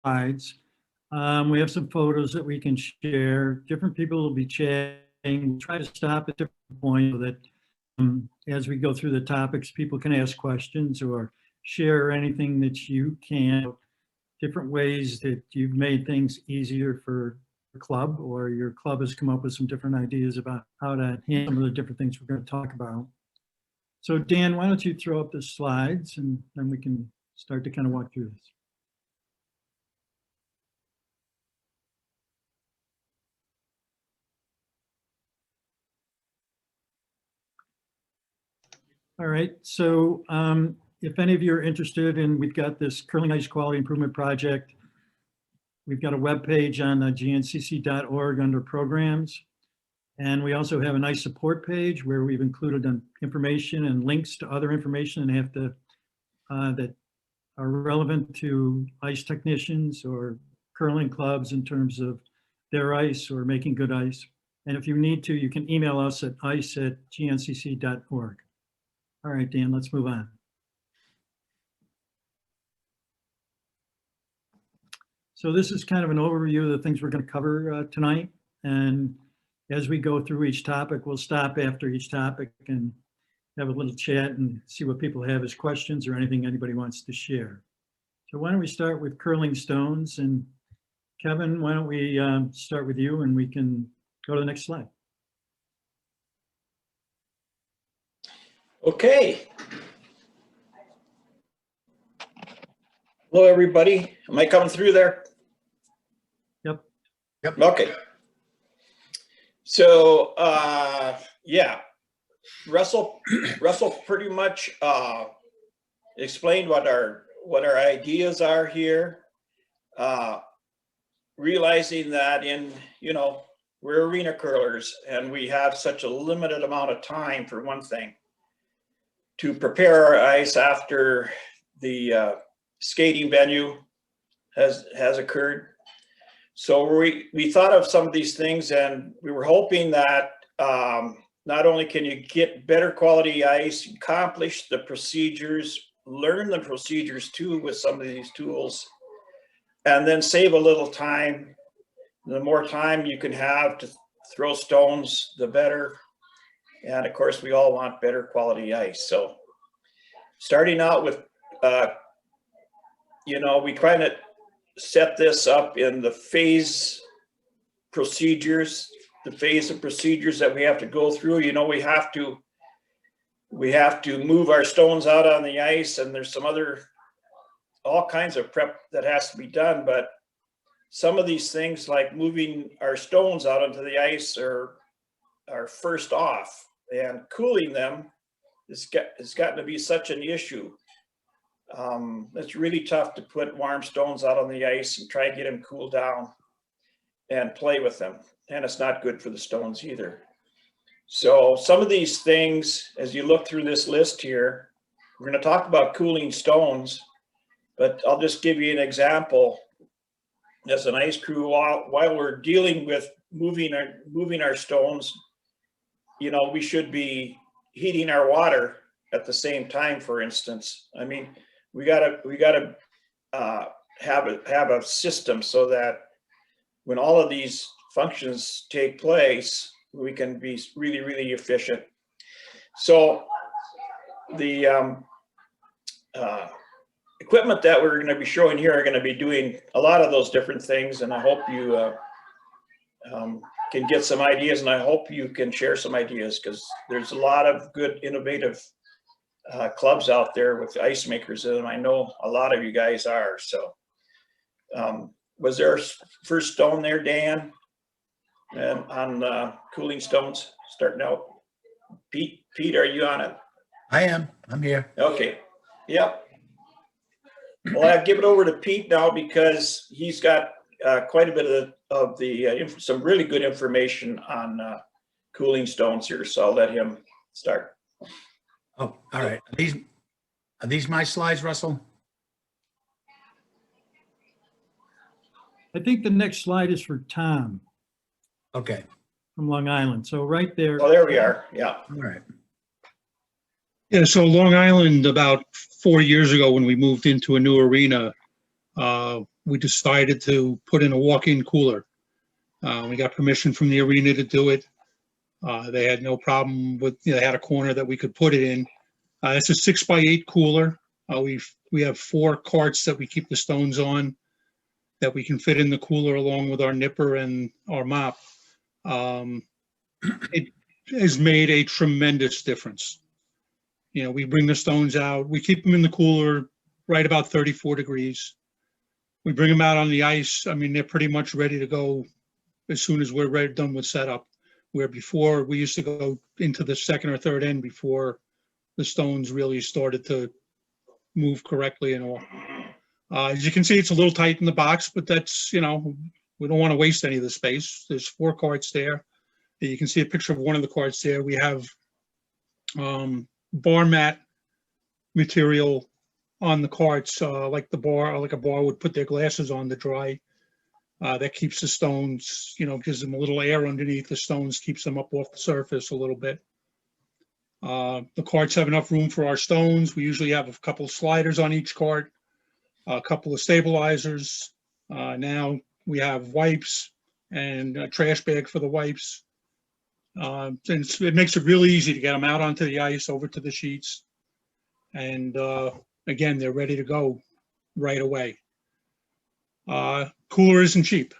slides. We have some photos that we can share. Different people will be chatting. We'll try to stop at different points so that as we go through the topics, people can ask questions or share anything that you can, different ways that you've made things easier for the club, or your club has come up with some different ideas about how to handle some of the different things we're going to talk about. So Dan, why don't you throw up the slides and then we can start to kind of walk through this. All right, so if any of you are interested in, we've got this Curling Ice Quality Improvement Project. We've got a web page on GNCC.org under programs. And we also have a nice support page where we've included information and links to other information that are relevant to ice technicians or curling clubs in terms of their ice or making good ice. And if you need to, you can email us at ice@gncc.org. All right, Dan, let's move on. So this is kind of an overview of the things we're going to cover tonight. And as we go through each topic, we'll stop after each topic and have a little chat and see what people have as questions or anything anybody wants to share. So why don't we start with curling stones? And Kevin, why don't we start with you and we can go to the next slide. Okay. Hello, everybody. Am I coming through there? Yep. Yep. Okay. So, yeah, Russell pretty much explained what our ideas are here. Realizing that we're arena curlers and we have such a limited amount of time, for one thing, to prepare our ice after the skating venue has occurred. So we thought of some of these things, and we were hoping that not only can you get better quality ice, accomplish the procedures, learn the procedures too with some of these tools, and then save a little time. The more time you can have to throw stones, the better. And of course, we all want better quality ice. So starting out with, we kind of set this up in the phase of procedures that we have to go through. We have to move our stones out on the ice, and there's all kinds of prep that has to be done. But some of these things, like moving our stones out onto the ice, are first off, and cooling them has gotten to be such an issue. It's really tough to put warm stones out on the ice and try to get them cooled down and play with them. And it's not good for the stones either. So some of these things, as you look through this list here, we're going to talk about cooling stones, but I'll just give you an example. As an ice crew, while we're dealing with moving our stones, we should be heating our water at the same time. For instance, I mean, we gotta have a system so that when all of these functions take place, we can be really, really efficient. So the equipment that we're going to be showing here are going to be doing a lot of those different things, and I hope you can get some ideas, and I hope you can share some ideas, because there's a lot of good innovative clubs out there with ice makers, and I know a lot of you guys are. So was there a first stone there, Dan, and on cooling stones starting out? Pete, are you on it? I am. I'm here. Okay. Yep. Well, I'll give it over to Pete now, because he's got quite a bit of some really good information on cooling stones here. So I'll let him start. Oh, all right. Are these my slides, Russell? I think the next slide is for Tom Okay. from Long Island. So right there. Oh, there we are. Yeah. All right. Yeah, so Long Island, about 4 years ago when we moved into a new arena, we decided to put in a walk-in cooler. We got permission from the arena to do it. They had no problem with, they had a corner that we could put it in. It's a 6x8 cooler. We have 4 carts that we keep the stones on that we can fit in the cooler along with our nipper and our mop. It has made a tremendous difference. We bring the stones out, we keep them in the cooler right about 34 degrees. We bring them out on the ice. I mean, they're pretty much ready to go as soon as we're done with setup. Where before we used to go into the second or third end before the stones really started to move correctly and all. As you can see, it's a little tight in the box, but that's, we don't want to waste any of the space. There's 4 carts there. You can see a picture of one of the carts there. We have bar mat material on the carts, like a bar would put their glasses on to dry. That keeps the stones, gives them a little air underneath the stones, keeps them up off the surface a little bit. The carts have enough room for our stones. We usually have a couple of sliders on each cart, a couple of stabilizers. Now we have wipes and a trash bag for the wipes. And it makes it really easy to get them out onto the ice, over to the sheets. And again, they're ready to go right away. Cooler isn't cheap.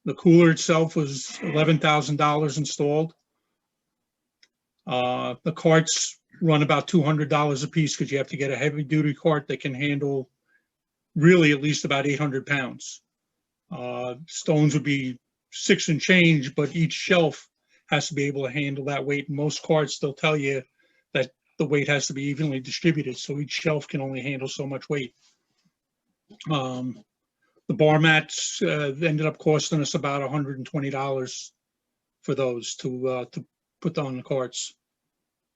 The cooler itself was $11,000 installed. The carts run about $200 a piece because you have to get a heavy duty cart that can handle really at least about 800 pounds. Stones would be 6 and change, but each shelf has to be able to handle that weight. Most carts, they'll tell you that the weight has to be evenly distributed, so each shelf can only handle so much weight. The bar mats ended up costing us about $120 for those to put on the carts.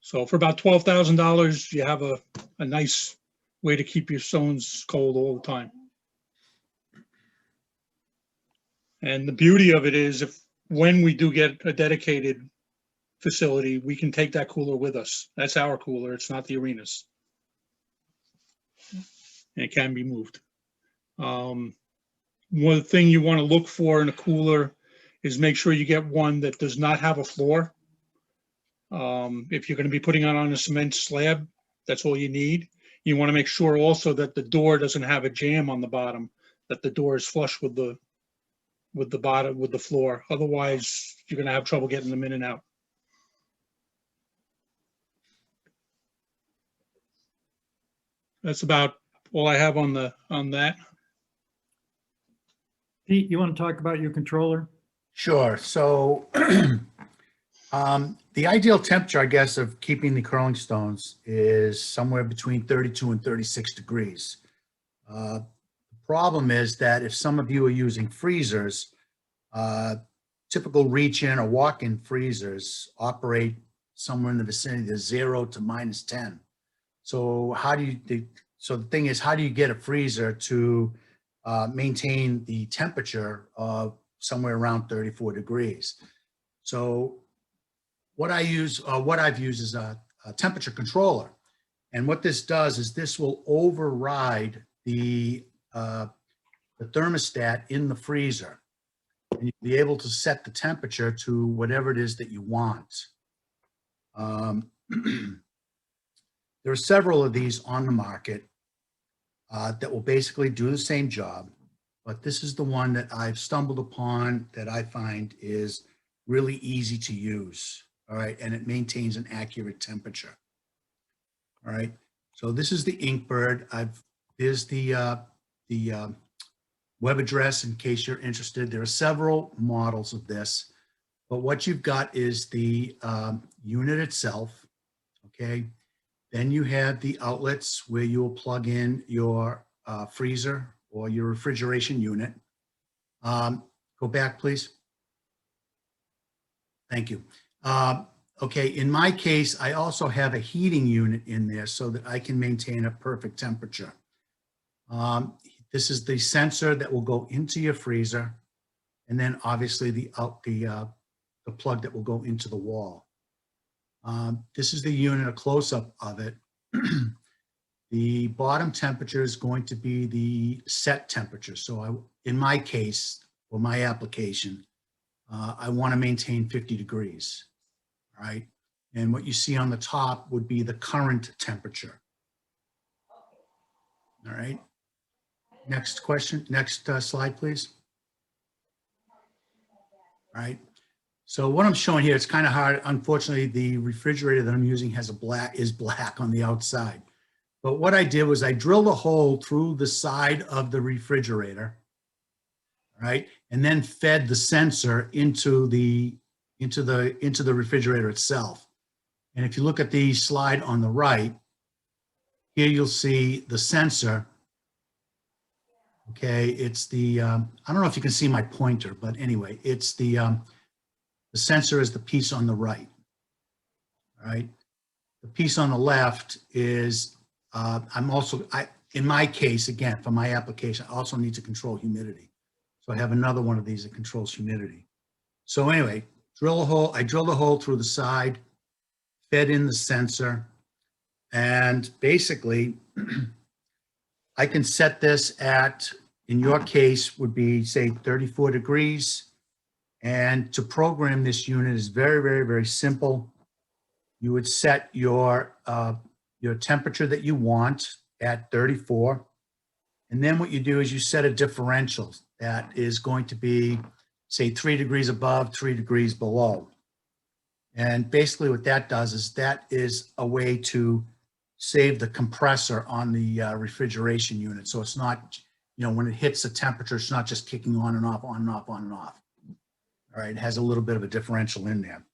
So for about $12,000, you have a nice way to keep your stones cold all the time. And the beauty of it is, when we do get a dedicated facility, we can take that cooler with us. That's our cooler. It's not the arena's. And it can be moved. One thing you want to look for in a cooler is make sure you get one that does not have a floor. If you're going to be putting it on a cement slab, that's all you need. You want to make sure also that the door doesn't have a jamb on the bottom, that the door is flush with the bottom, with the floor. Otherwise, you're going to have trouble getting them in and out. That's about all I have on that. Pete, you want to talk about your controller? Sure. So the ideal temperature, I guess, of keeping the curling stones is somewhere between 32 and 36 degrees. The problem is that if some of you are using freezers, typical reach-in or walk-in freezers operate somewhere in the vicinity of 0 to -10. So the thing is, how do you get a freezer to maintain the temperature of somewhere around 34 degrees? So what I've used is a temperature controller. And what this does is this will override the thermostat in the freezer. And you'll be able to set the temperature to whatever it is that you want. There are several of these on the market that will basically do the same job, but this is the one that I've stumbled upon that I find is really easy to use. All right, and it maintains an accurate temperature. All right, so this is the Inkbird. There's the web address in case you're interested. There are several models of this, but what you've got is the unit itself. Okay, then you have the outlets where you will plug in your freezer or your refrigeration unit. Go back, please. Thank you. Okay, in my case, I also have a heating unit in there so that I can maintain a perfect temperature. This is the sensor that will go into your freezer, and then obviously the plug that will go into the wall. This is the unit, a close-up of it. The bottom temperature is going to be the set temperature. So in my case, or my application, I want to maintain 50 degrees, all right? And what you see on the top would be the current temperature. All right. Next question, next slide, please. All right. So what I'm showing here, it's kind of hard. Unfortunately, the refrigerator that I'm using is black on the outside. But what I did was I drilled a hole through the side of the refrigerator, right? And then fed the sensor into the refrigerator itself. And if you look at the slide on the right, here you'll see the sensor. Okay, it's the, I don't know if you can see my pointer, but anyway, it's the sensor is the piece on the right, all right? The piece on the left is, in my case, again, for my application, I also need to control humidity. So I have another one of these that controls humidity. So anyway, I drilled a hole through the side, fed in the sensor, and basically, I can set this at, in your case, would be, say, 34 degrees. And to program this unit is very, very, very simple. You would set your temperature that you want at 34. And then what you do is you set a differential that is going to be, say, 3 degrees above, 3 degrees below. And basically what that does is that is a way to save the compressor on the refrigeration unit. So it's not, when it hits the temperature, it's not just kicking on and off, on and off, on and off. All right, it has a little bit of a differential in there.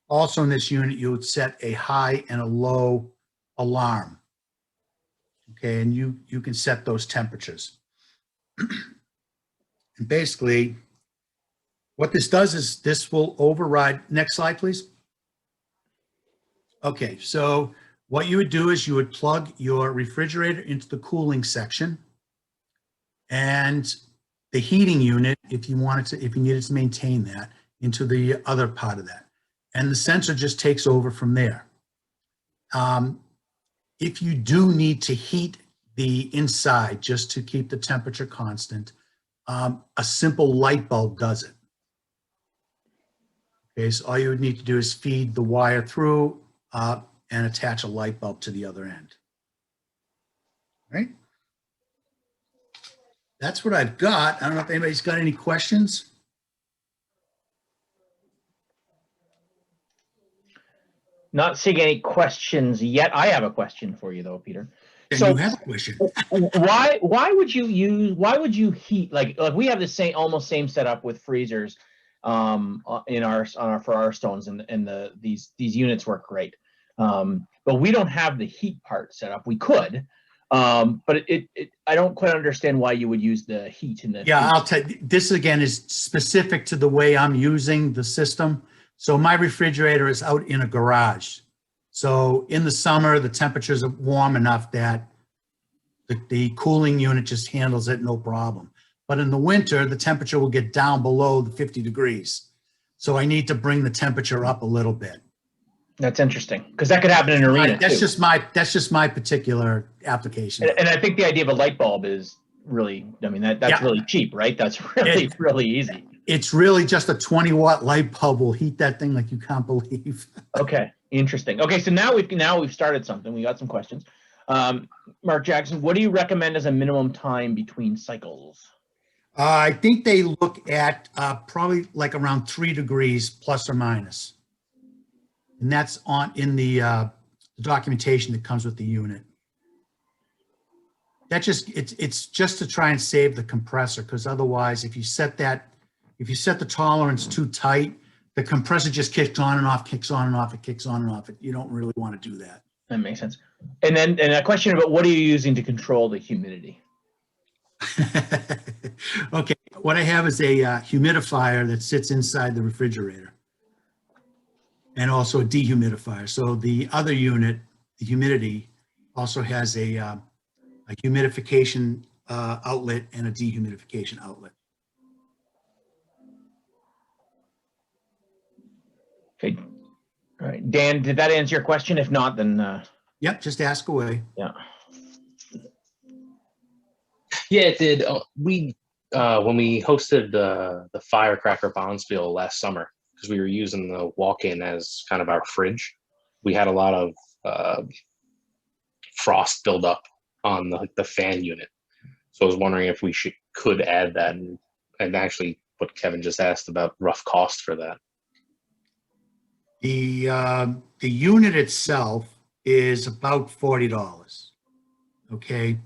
Also in this unit, you would set a high and a low alarm. Okay, and you can set those temperatures. And basically, what this does is this will override, next slide, please. Okay, so what you would do is you would plug your refrigerator into the cooling section and the heating unit, if you needed to maintain that, into the other part of that. And the sensor just takes over from there. If you do need to heat the inside just to keep the temperature constant, a simple light bulb does it. Okay, so all you would need to do is feed the wire through and attach a light bulb to the other end. All right? That's what I've got. I don't know if anybody's got any questions. Not seeing any questions yet. I have a question for you though, Peter. And So you have a question. why would you heat, like we have the almost same setup with freezers for our stones, and these units work great. But we don't have the heat part set up. We could, but I don't quite understand why you would use the heat in the. Yeah, I'll tell you, this again is specific to the way I'm using the system. So my refrigerator is out in a garage. So in the summer, the temperatures are warm enough that the cooling unit just handles it, no problem. But in the winter, the temperature will get down below the 50 degrees. So I need to bring the temperature up a little bit. That's interesting, because that could happen in an arena That's too. just my particular application. And I think the idea of a light bulb is really, I mean, that's really cheap, right? That's really easy. It's really just a 20-watt light bulb will heat that thing like you can't believe. Okay, interesting. Okay, so now we've started something. We got some questions. Mark Jackson, what do you recommend as a minimum time between cycles? I think they look at probably like around 3 degrees plus or minus. And that's in the documentation that comes with the unit. It's just to try and save the compressor, because otherwise if you set the tolerance too tight, the compressor just kicks on and off, kicks on and off, it kicks on and off. You don't really want to do that. That makes sense. And then a question about what are you using to control the humidity? Okay, what I have is a humidifier that sits inside the refrigerator, and also a dehumidifier. So the other unit, the humidity, also has a humidification outlet and a dehumidification outlet. Okay. All right. Dan, did that answer your question? If not, then Yep, just ask away. yeah. Yeah, it did. We when we hosted the Firecracker Bonspiel last summer, because we were using the walk-in as kind of our fridge, we had a lot of frost buildup on the fan unit. So I was wondering if we could add that, and actually what Kevin just asked about rough cost for that. The unit itself is about $40. Okay.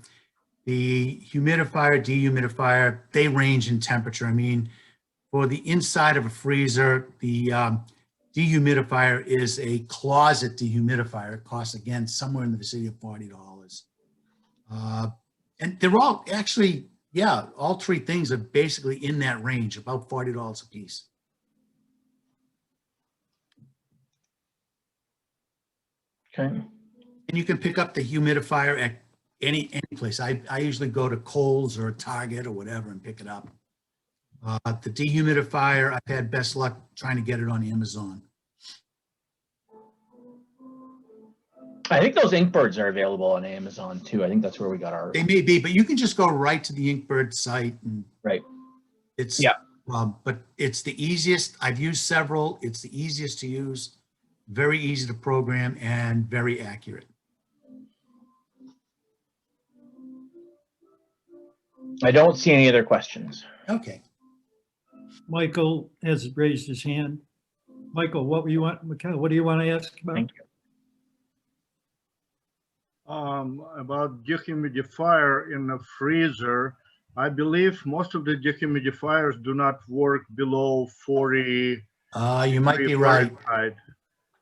The humidifier, dehumidifier, they range in temperature. I mean, for the inside of a freezer, the dehumidifier is a closet dehumidifier. It costs, again, somewhere in the vicinity of $40. And they're all actually, yeah, all three things are basically in that range, about $40 a piece. Okay. And you can pick up the humidifier at any place. I usually go to Kohl's or Target or whatever and pick it up. The dehumidifier, I've had best luck trying to get it on Amazon. I think those Inkbirds are available on Amazon too. I think that's where we got our. They may be, but you can just go right to the Inkbird site and Right. it's, Yeah. But it's the easiest. I've used several. It's the easiest to use, very easy to program, and very accurate. I don't see any other questions. Okay. Michael has raised his hand. Michael, what do you want to ask about? Thank you. About dehumidifier in a freezer, I believe most of the dehumidifiers do not work below 40. You might be right. Fahrenheit.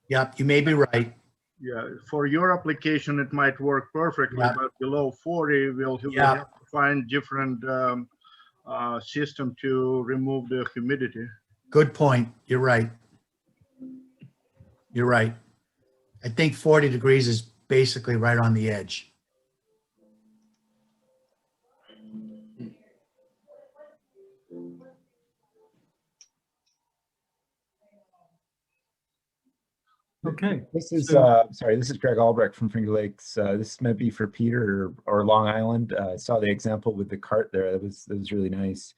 Yep, you may be right. Yeah, for your application, it might work perfectly, Yeah. but below 40, we'll Yeah. have to find different system to remove the humidity. Good point. You're right. You're right. I think 40 degrees is basically right on the edge. Okay. This is So- sorry, this is Greg Albrecht from Finger Lakes. This might be for Peter or Long Island. I saw the example with the cart there. That was really nice.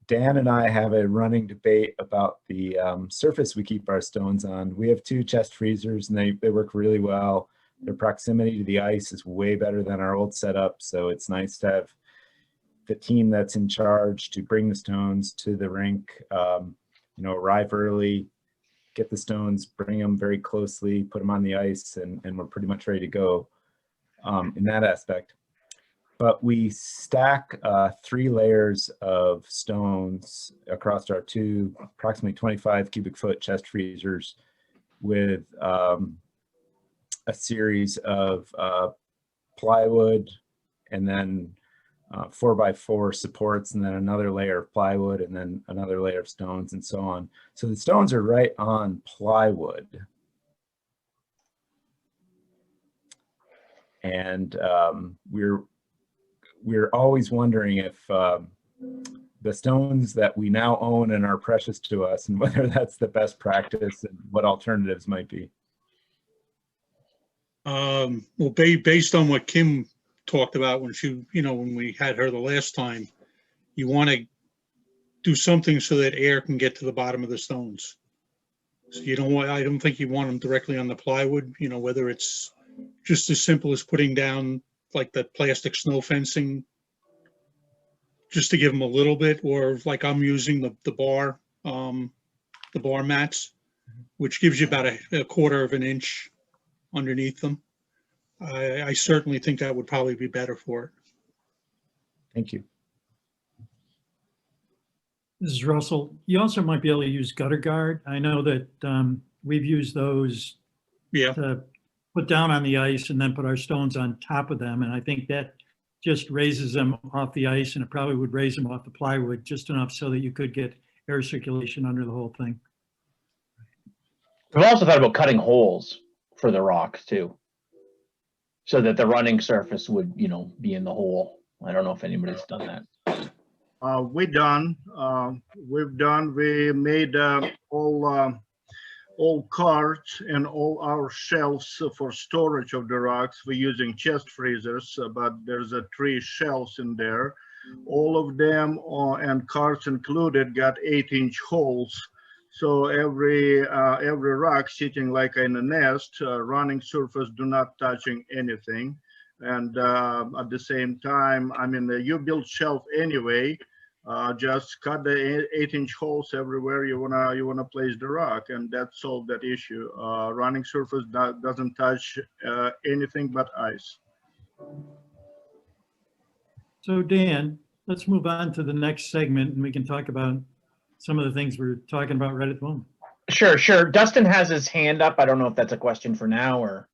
Dan and I have a running debate about the surface we keep our stones on. We have 2 chest freezers and they work really well. Their proximity to the ice is way better than our old setup, so it's nice to have the team that's in charge to bring the stones to the rink, arrive early, get the stones, bring them very closely, put them on the ice, and we're pretty much ready to go in that aspect. But we stack 3 layers of stones across our 2 approximately 25 cubic foot chest freezers with a series of plywood and then 4x4 supports, and then another layer of plywood, and then another layer of stones, and so on. So the stones are right on plywood. And we're always wondering if the stones that we now own and are precious to us, and whether that's the best practice and what alternatives might be. Well, based on what Kim talked about when when we had her the last time, you want to do something so that air can get to the bottom of the stones. So I don't think you want them directly on the plywood, whether it's just as simple as putting down like the plastic snow fencing, just to give them a little bit, or like I'm using the bar mats, which gives you about a quarter of an inch underneath them. I certainly think that would probably be better for it. Thank you. This is Russell. You also might be able to use gutter guard. I know that we've used those Yeah. to put down on the ice and then put our stones on top of them. And I think that just raises them off the ice, and it probably would raise them off the plywood just enough so that you could get air circulation under the whole thing. We've also thought about cutting holes for the rocks too, so that the running surface would, be in the hole. I don't know if anybody's done that. We made all all carts and all our shelves for storage of the rocks. We're using chest freezers, but there's 3 shelves in there. All of them, and carts included, got 8-inch holes. So every rock sitting like in a nest, running surface, do not touching anything. And at the same time, I mean, you build shelf anyway, just cut the 8-inch holes everywhere you wanna place the rock, and that solved that issue. Running surface doesn't touch anything but ice. So Dan, let's move on to the next segment and we can talk about some of the things we're talking about right at the moment. Sure, sure. Dustin has his hand up. I don't know if that's a question for now or.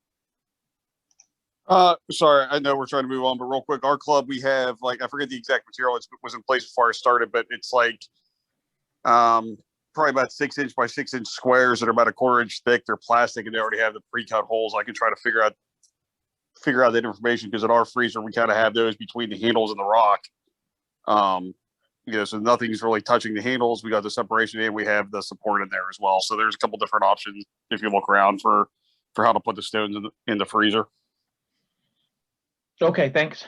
Sorry, I know we're trying to move on, but real quick, our club, we have like, I forget the exact material it was in place before I started, but it's like probably about 6-inch by 6-inch squares that are about 1/4 inch thick. They're plastic and they already have the pre-cut holes. I can try to figure out that information, because at our freezer we kind of have those between the handles and the rock. So nothing's really touching the handles. We got the separation and we have the support in there as well. So there's a couple different options if you look around for how to put the stones in the freezer. Okay, thanks.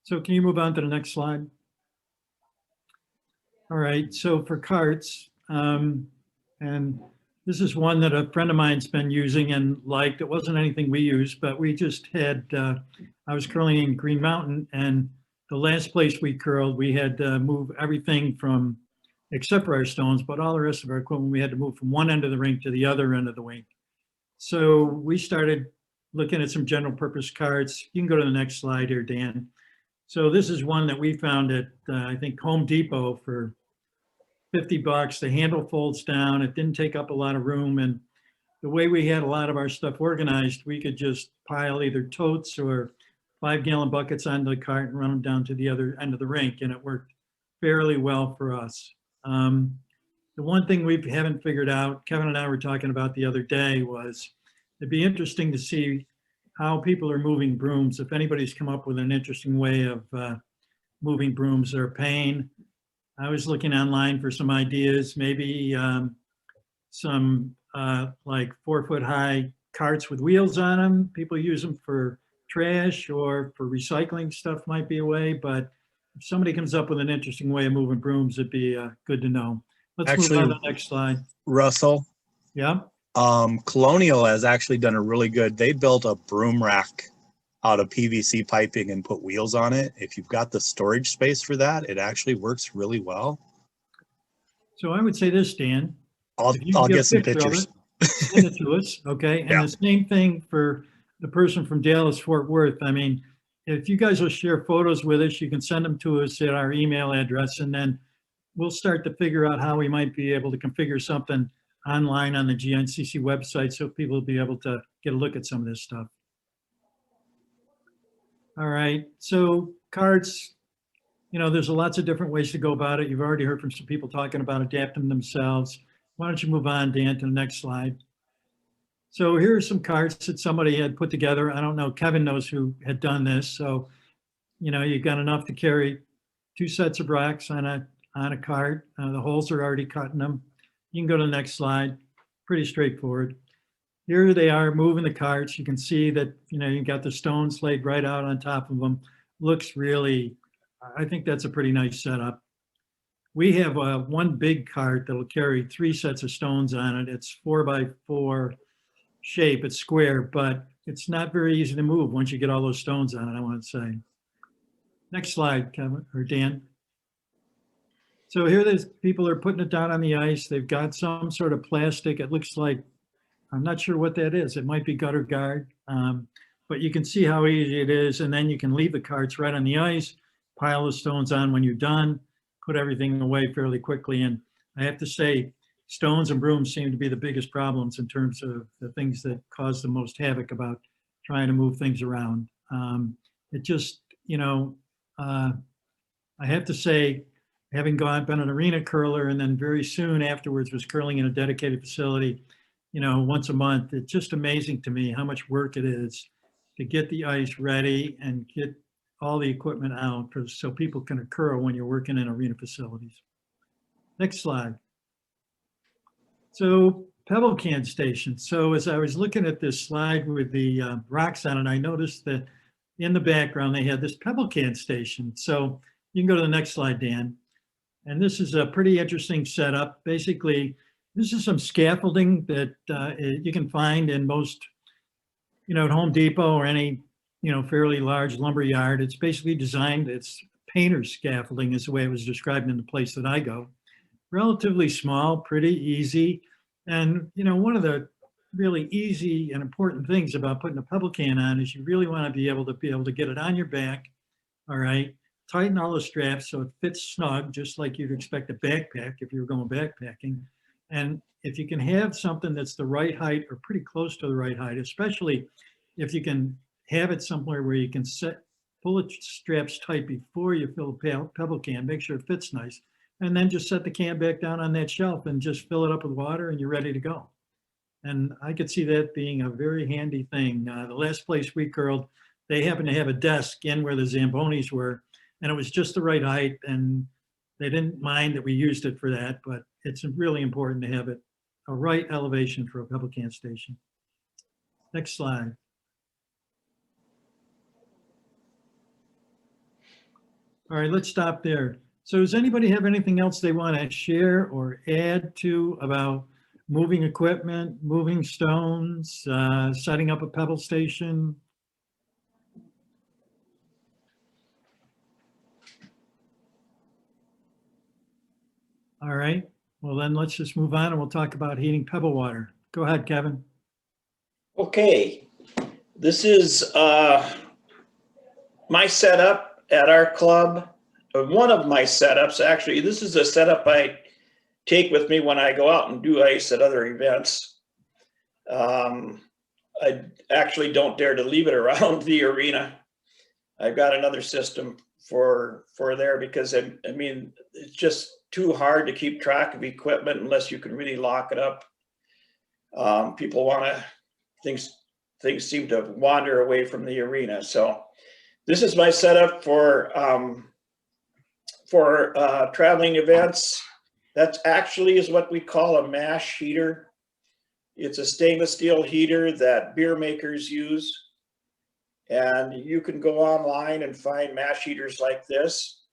So can you move on to the next slide? All right, so for carts, and this is one that a friend of mine's been using and liked. It wasn't anything we used, but we just had, I was curling in Green Mountain, and the last place we curled, we had to move everything from, except for our stones, but all the rest of our equipment, we had to move from one end of the rink to the other end of the rink. So we started looking at some general purpose carts. You can go to the next slide here, Dan. So this is one that we found at, I think, Home Depot for $50. The handle folds down. It didn't take up a lot of room. And the way we had a lot of our stuff organized, we could just pile either totes or 5-gallon buckets onto the cart and run them down to the other end of the rink. And it worked fairly well for us. The one thing we haven't figured out, Kevin and I were talking about the other day, was it'd be interesting to see how people are moving brooms. If anybody's come up with an interesting way of moving brooms, they're a pain. I was looking online for some ideas, maybe some like 4-foot-high carts with wheels on them. People use them for trash or for recycling stuff might be a way, but if somebody comes up with an interesting way of moving brooms, it'd be good to know. Let's move on to the next slide. Russell, Yeah. Colonial has actually done a really good, they built a broom rack out of PVC piping and put wheels on it. If you've got the storage space for that, it actually works really well. So I would say this, Dan. I'll If you can get some a picture of pictures. it, send it to us, okay? And Yeah. the same thing for the person from Dallas, Fort Worth. I mean, if you guys will share photos with us, you can send them to us at our email address, and then we'll start to figure out how we might be able to configure something online on the GNCC website so people will be able to get a look at some of this stuff. All right, so cards, you know, there's lots of different ways to go about it. You've already heard from some people talking about adapting themselves. Why don't you move on, Dan, to the next slide? So here are some cards that somebody had put together. I don't know, Kevin knows who had done this. So, you know, you've got enough to carry 2 sets of racks on a cart. The holes are already cut in them. You can go to the next slide. Pretty straightforward. Here they are moving the carts. You can see that, you know, you got the stones laid right out on top of them. Looks really, I think that's a pretty nice setup. We have one big cart that'll carry 3 sets of stones on it. It's 4x4 shape. It's square, but it's not very easy to move once you get all those stones on it, I want to say. Next slide, Kevin or Dan. So here there's people are putting it down on the ice. They've got some sort of plastic. It looks like, I'm not sure what that is. It might be gutter guard, but you can see how easy it is. And then you can leave the carts right on the ice, pile the stones on when you're done, put everything away fairly quickly. And I have to say, stones and brooms seem to be the biggest problems in terms of the things that cause the most havoc about trying to move things around. It just, you know, I have to say, having been an arena curler and then very soon afterwards was curling in a dedicated facility, you know, once a month, it's just amazing to me how much work it is to get the ice ready and get all the equipment out so people can occur when you're working in arena facilities. Next slide. So pebble can station. So as I was looking at this slide with the rocks on it, I noticed that in the background, they had this pebble can station. So you can go to the next slide, Dan. And this is a pretty interesting setup. Basically, this is some scaffolding that you can find in most, at Home Depot or any, fairly large lumber yard. It's basically designed, it's painter's scaffolding is the way it was described in the place that I go. Relatively small, pretty easy. And, one of the really easy and important things about putting a pebble can on is you really want to be able to get it on your back. All right. Tighten all the straps so it fits snug, just like you'd expect a backpack if you were going backpacking. And if you can have something that's the right height or pretty close to the right height, especially if you can have it somewhere where you can pull the straps tight before you fill the pebble can, make sure it fits nice, and then just set the can back down on that shelf and just fill it up with water and you're ready to go. And I could see that being a very handy thing. The last place we curled, they happened to have a desk in where the Zambonis were, and it was just the right height, and they didn't mind that we used it for that, but it's really important to have it a right elevation for a pebble can station. Next slide. All right, let's stop there. So does anybody have anything else they want to share or add to about moving equipment, moving stones, setting up a pebble station? All right, well then let's just move on and we'll talk about heating pebble water. Go ahead, Kevin. Okay, this is my setup at our club. One of my setups, actually. This is a setup I take with me when I go out and do ice at other events. I actually don't dare to leave it around the arena. I've got another system for there because I mean, it's just too hard to keep track of equipment unless you can really lock it up. People want to, things seem to wander away from the arena. So this is my setup for traveling events. That's actually is what we call a mash heater. It's a stainless steel heater that beer makers use. And you can go online and find mash heaters like this.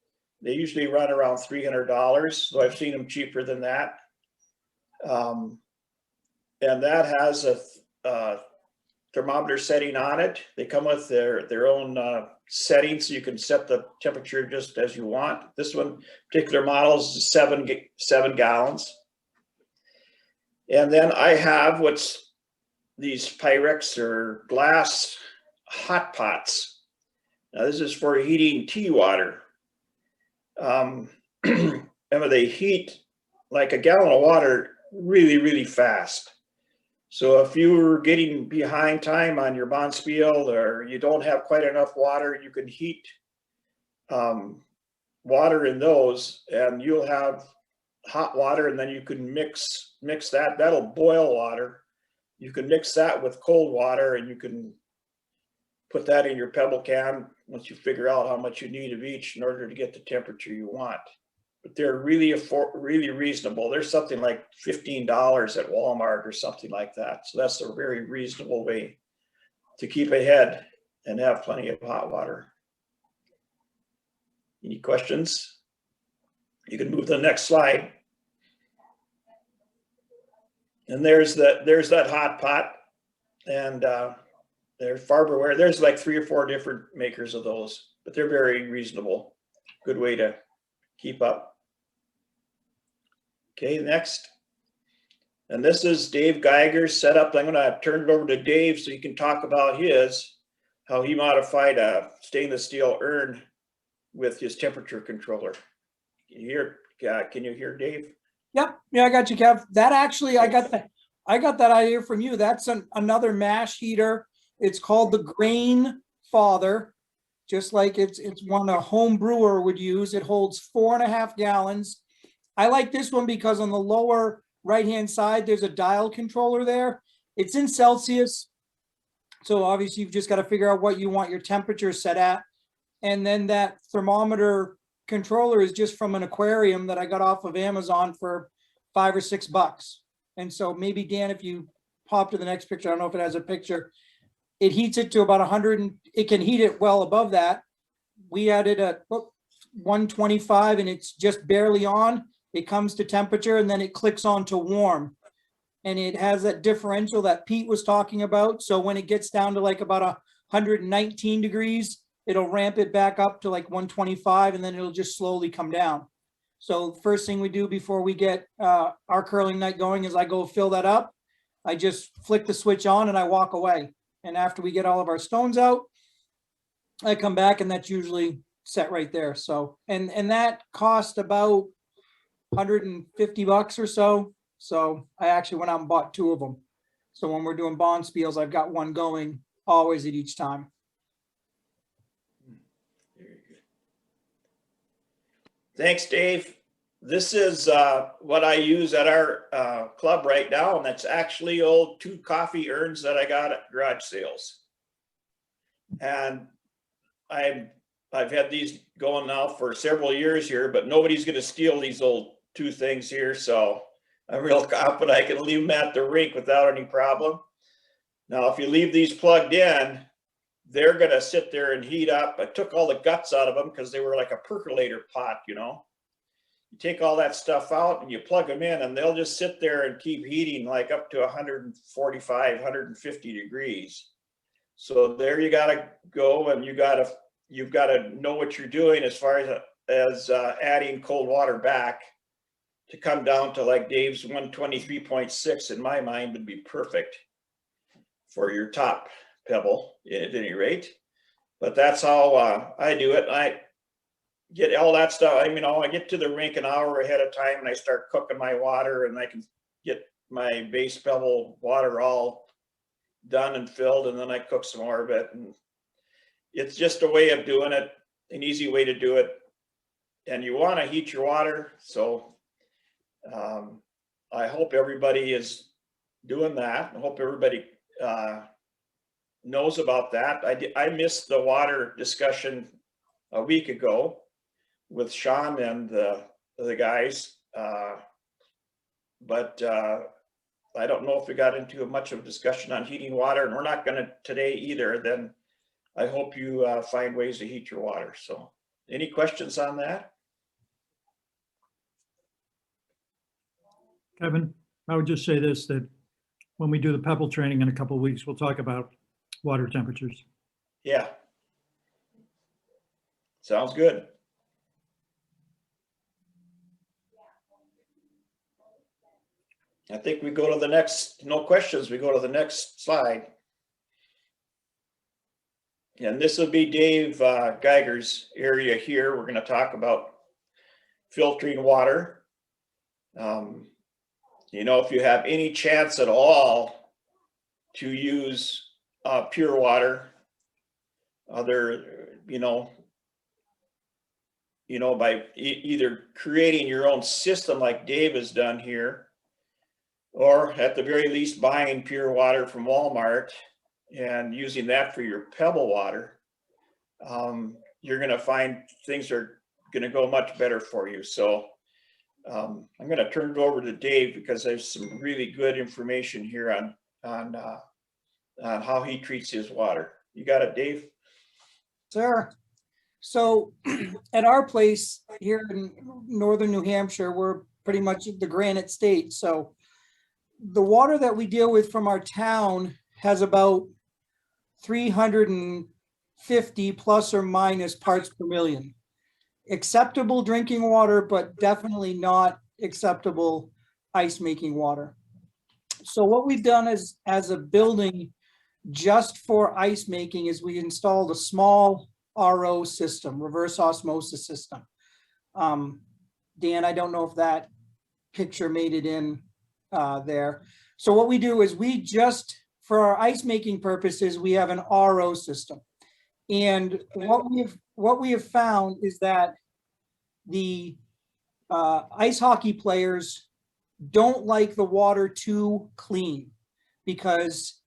They usually run around $300, so I've seen them cheaper than that. And that has a thermometer setting on it. They come with their own settings, so you can set the temperature just as you want. This one, particular model is 7 gallons. And then I have what's these Pyrex or glass hot pots. Now this is for heating tea water. And they heat like a gallon of water really, really fast. So if you're getting behind time on your bonspiel or you don't have quite enough water, you can heat water in those, and you'll have hot water, and then you can mix that. That'll boil water. You can mix that with cold water, and you can put that in your pebble can once you figure out how much you need of each in order to get the temperature you want. But they're really reasonable. There's something like $15 at Walmart or something like that. So that's a very reasonable way to keep ahead and have plenty of hot water. Any questions? You can move to the next slide. And there's that hot pot, and there's Farberware. There's like 3 or 4 different makers of those, but they're very reasonable. Good way to keep up. Okay, next. And this is Dave Geiger's setup. I'm going to turn it over to Dave so he can talk about how he modified a stainless steel urn with his temperature controller. Can you hear Dave? Yep. Yeah, I got you, Kev. That actually, I got that idea from you. That's another mash heater. It's called the Grain Father, just like it's one a home brewer would use. It holds 4.5 gallons. I like this one because on the lower right-hand side, there's a dial controller there. It's in Celsius. So obviously you've just got to figure out what you want your temperature set at. And then that thermometer controller is just from an aquarium that I got off of Amazon for $5 or $6. And so maybe Dan, if you pop to the next picture, I don't know if it has a picture. It heats it to about 100 and it can heat it well above that. We had it at 125 and it's just barely on. It comes to temperature and then it clicks on to warm. And it has that differential that Pete was talking about. So when it gets down to like about 119 degrees, it'll ramp it back up to like 125 and then it'll just slowly come down. So first thing we do before we get our curling night going is I go fill that up. I just flick the switch on and I walk away. And after we get all of our stones out, I come back and that's usually set right there. So, and that cost about $150 or so. So I actually went out and bought 2 of them. So when we're doing bond spiels, I've got one going always at each time. Thanks, Dave. This is what I use at our club right now, and that's actually old 2 coffee urns that I got at garage sales. And I've had these going now for several years here, but nobody's going to steal these old 2 things here. So I'm real confident I can leave them at the rink without any problem. Now, if you leave these plugged in, they're going to sit there and heat up. I took all the guts out of them because they were like a percolator pot, you know. You take all that stuff out and you plug them in and they'll just sit there and keep heating like up to 145, 150 degrees. So there you got to go and you've got to know what you're doing as far as adding cold water back to come down to like Dave's 123.6 in my mind would be perfect for your top pebble at any rate. But that's how I do it. I get all that stuff. I mean, I get to the rink an hour ahead of time and I start cooking my water and I can get my base pebble water all done and filled, and then I cook some more of it. And it's just a way of doing it, an easy way to do it. And you want to heat your water. So I hope everybody is doing that. I hope everybody knows about that. I missed the water discussion a week ago with Sean and the guys, but I don't know if we got into much of a discussion on heating water, and we're not going to today either. Then I hope you find ways to heat your water. So any questions on that? Kevin, I would just say this, that when we do the pebble training in a couple of weeks, we'll talk about water temperatures. Yeah. Sounds good. I think we go to the next, no questions, we go to the next slide. And this will be Dave Geiger's area here. We're going to talk about filtering water. You know, if you have any chance at all to use pure water, by either creating your own system like Dave has done here, or at the very least buying pure water from Walmart and using that for your pebble water, you're going to find things are going to go much better for you. So I'm going to turn it over to Dave because there's some really good information here on how he treats his water. You got it, Dave? Sure. So at our place here in northern New Hampshire, we're pretty much the Granite State. So the water that we deal with from our town has about 350 plus or minus parts per million. Acceptable drinking water, but definitely not acceptable ice making water. So what we've done as a building just for ice making is we installed a small RO system, reverse osmosis system. Dan, I don't know if that picture made it in there. So what we do is we just, for our ice making purposes, we have an RO system. And what we have found is that the ice hockey players don't like the water too clean because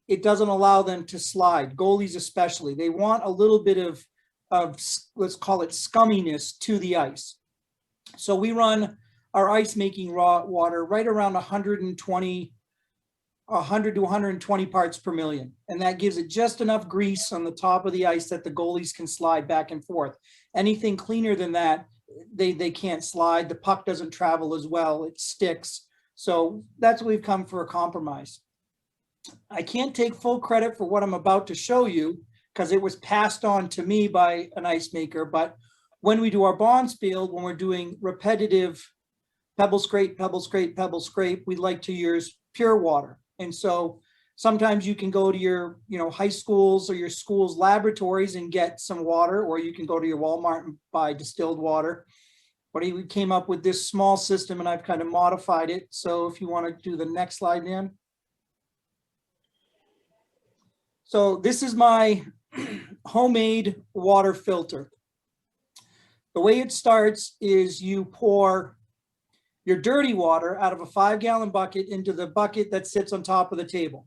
it doesn't allow them to slide, goalies especially. They want a little bit of let's call it scumminess to the ice. So we run our ice making raw water right around 100 to 120 parts per million. And that gives it just enough grease on the top of the ice that the goalies can slide back and forth. Anything cleaner than that, they can't slide. The puck doesn't travel as well, it sticks. So that's what we've come for a compromise. I can't take full credit for what I'm about to show you because it was passed on to me by an ice maker. But when we do our Bonspiel, when we're doing repetitive pebble scrape, pebble scrape, pebble scrape, we like to use pure water. And so sometimes you can go to your, high schools or your school's laboratories and get some water, or you can go to your Walmart and buy distilled water. But we came up with this small system and I've kind of modified it. So if you want to do the next slide, Dan. So this is my homemade water filter. The way it starts is you pour your dirty water out of a 5-gallon bucket into the bucket that sits on top of the table.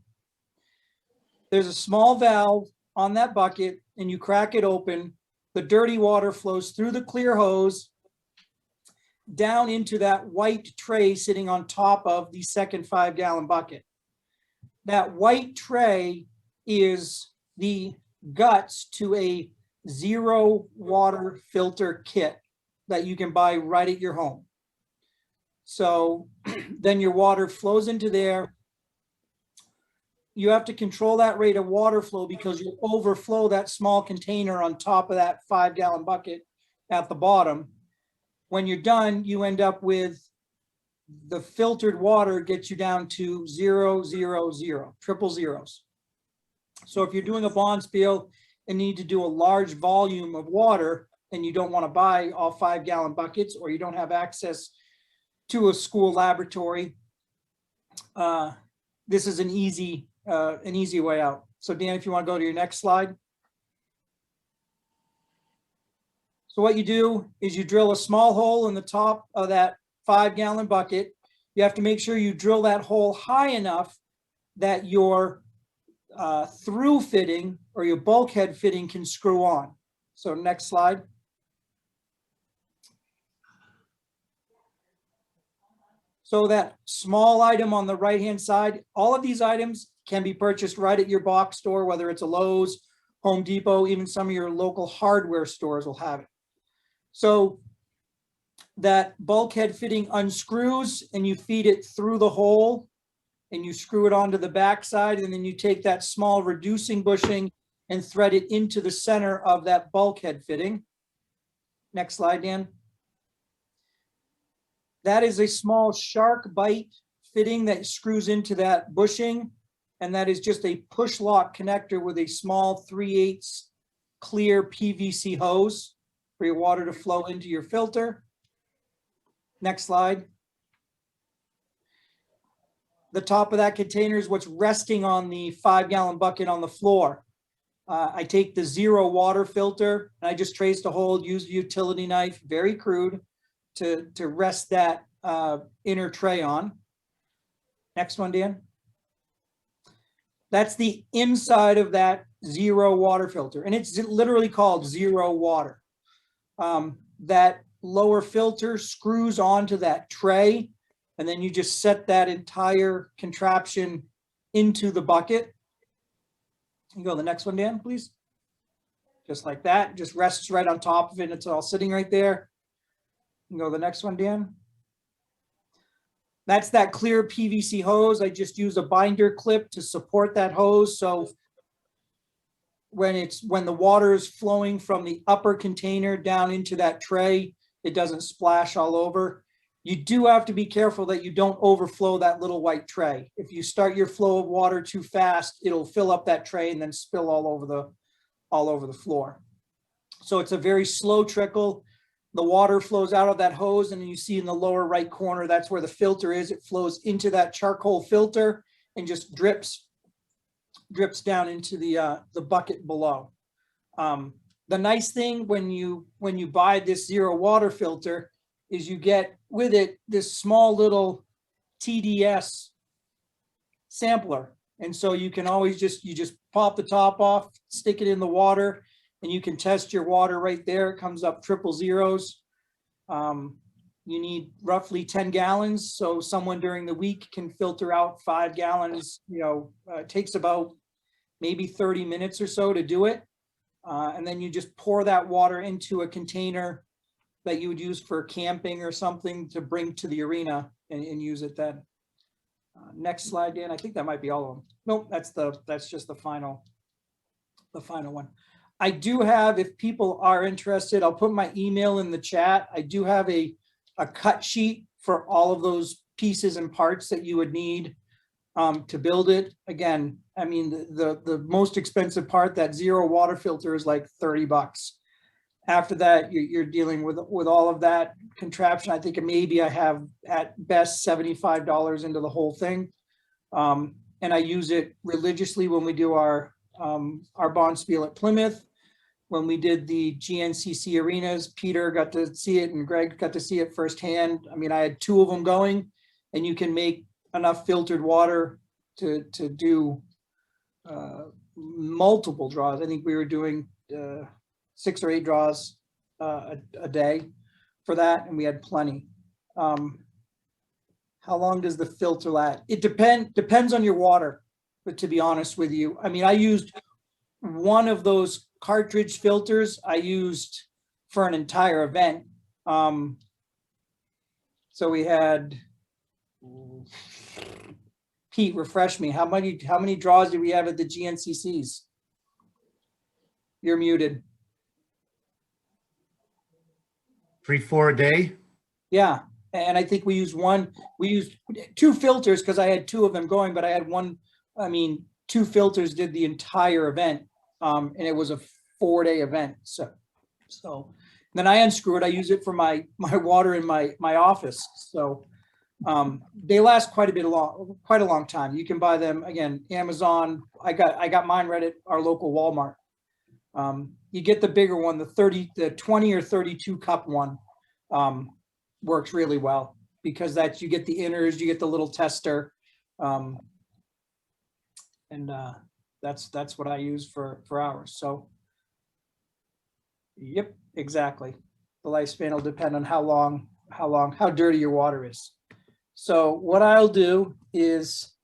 There's a small valve on that bucket and you crack it open. The dirty water flows through the clear hose down into that white tray sitting on top of the second 5-gallon bucket. That white tray is the guts to a zero water filter kit that you can buy right at your home. So then your water flows into there. You have to control that rate of water flow because you overflow that small container on top of that 5-gallon bucket at the bottom. When you're done, you end up with the filtered water gets you down to 0, 0, 0, triple zeros. So if you're doing a Bonspiel and need to do a large volume of water and you don't want to buy all 5-gallon buckets, or you don't have access to a school laboratory, this is an easy way out. So Dan, if you want to go to your next slide. So what you do is you drill a small hole in the top of that 5-gallon bucket. You have to make sure you drill that hole high enough that your through fitting or your bulkhead fitting can screw on. So next slide. So that small item on the right-hand side, all of these items can be purchased right at your box store, whether it's a Lowe's, Home Depot, even some of your local hardware stores will have it. So that bulkhead fitting unscrews and you feed it through the hole and you screw it onto the backside, and then you take that small reducing bushing and thread it into the center of that bulkhead fitting. Next slide, Dan. That is a small shark bite fitting that screws into that bushing, and that is just a push lock connector with a small 3/8 clear PVC hose for your water to flow into your filter. Next slide. The top of that container is what's resting on the 5-gallon bucket on the floor. I take the zero water filter and I just traced a hole, use a utility knife, very crude, to rest that inner tray on. Next one, Dan. That's the inside of that zero water filter, and it's literally called zero water. That lower filter screws onto that tray, and then you just set that entire contraption into the bucket. You go to the next one, Dan, please. Just like that, just rests right on top of it. It's all sitting right there. You go to the next one, Dan. That's that clear PVC hose. I just use a binder clip to support that hose. So when the water is flowing from the upper container down into that tray, it doesn't splash all over. You do have to be careful that you don't overflow that little white tray. If you start your flow of water too fast, it'll fill up that tray and then spill all over the floor. So it's a very slow trickle. The water flows out of that hose, and you see in the lower right corner, that's where the filter is. It flows into that charcoal filter and just drips down into the bucket below. The nice thing when you buy this zero water filter is you get with it this small little TDS sampler. And so you can always just pop the top off, stick it in the water, and you can test your water right there. It comes up triple zeros. You need roughly 10 gallons. So someone during the week can filter out 5 gallons, it takes about maybe 30 minutes or so to do it. And then you just pour that water into a container that you would use for camping or something to bring to the arena and use it then. Next slide, Dan. I think that might be all of them. Nope, that's just the final one. I do have, if people are interested, I'll put my email in the chat. I do have a cut sheet for all of those pieces and parts that you would need to build it. Again, I mean, the most expensive part, that zero water filter, is like $30. After that, you're dealing with all of that contraption. I think maybe I have at best $75 into the whole thing. And I use it religiously when we do our bonspiel at Plymouth. When we did the GNCC arenas, Peter got to see it and Greg got to see it firsthand. I mean, I had 2 of them going, and you can make enough filtered water to do multiple draws. I think we were doing 6 or 8 draws a day for that, and we had plenty. How long does the filter last? It depends on your water, but to be honest with you, I mean, I used one of those cartridge filters I used for an entire event. So we had, Pete, refresh me. How many draws did we have at the GNCCs? You're muted. 3-4 a day. Yeah, and I think we used 2 filters because I had 2 of them going, but I had 2 filters did the entire event. And it was a 4-day event. So then I unscrew it. I use it for my water in my office. So they last quite a long time. You can buy them again, Amazon. I got mine right at our local Walmart. You get the bigger one, the 20 or 32 cup one, works really well because you get the inners, you get the little tester. That's what I use for ours. So, yep, exactly. The lifespan will depend on how dirty your water is. So what I'll do is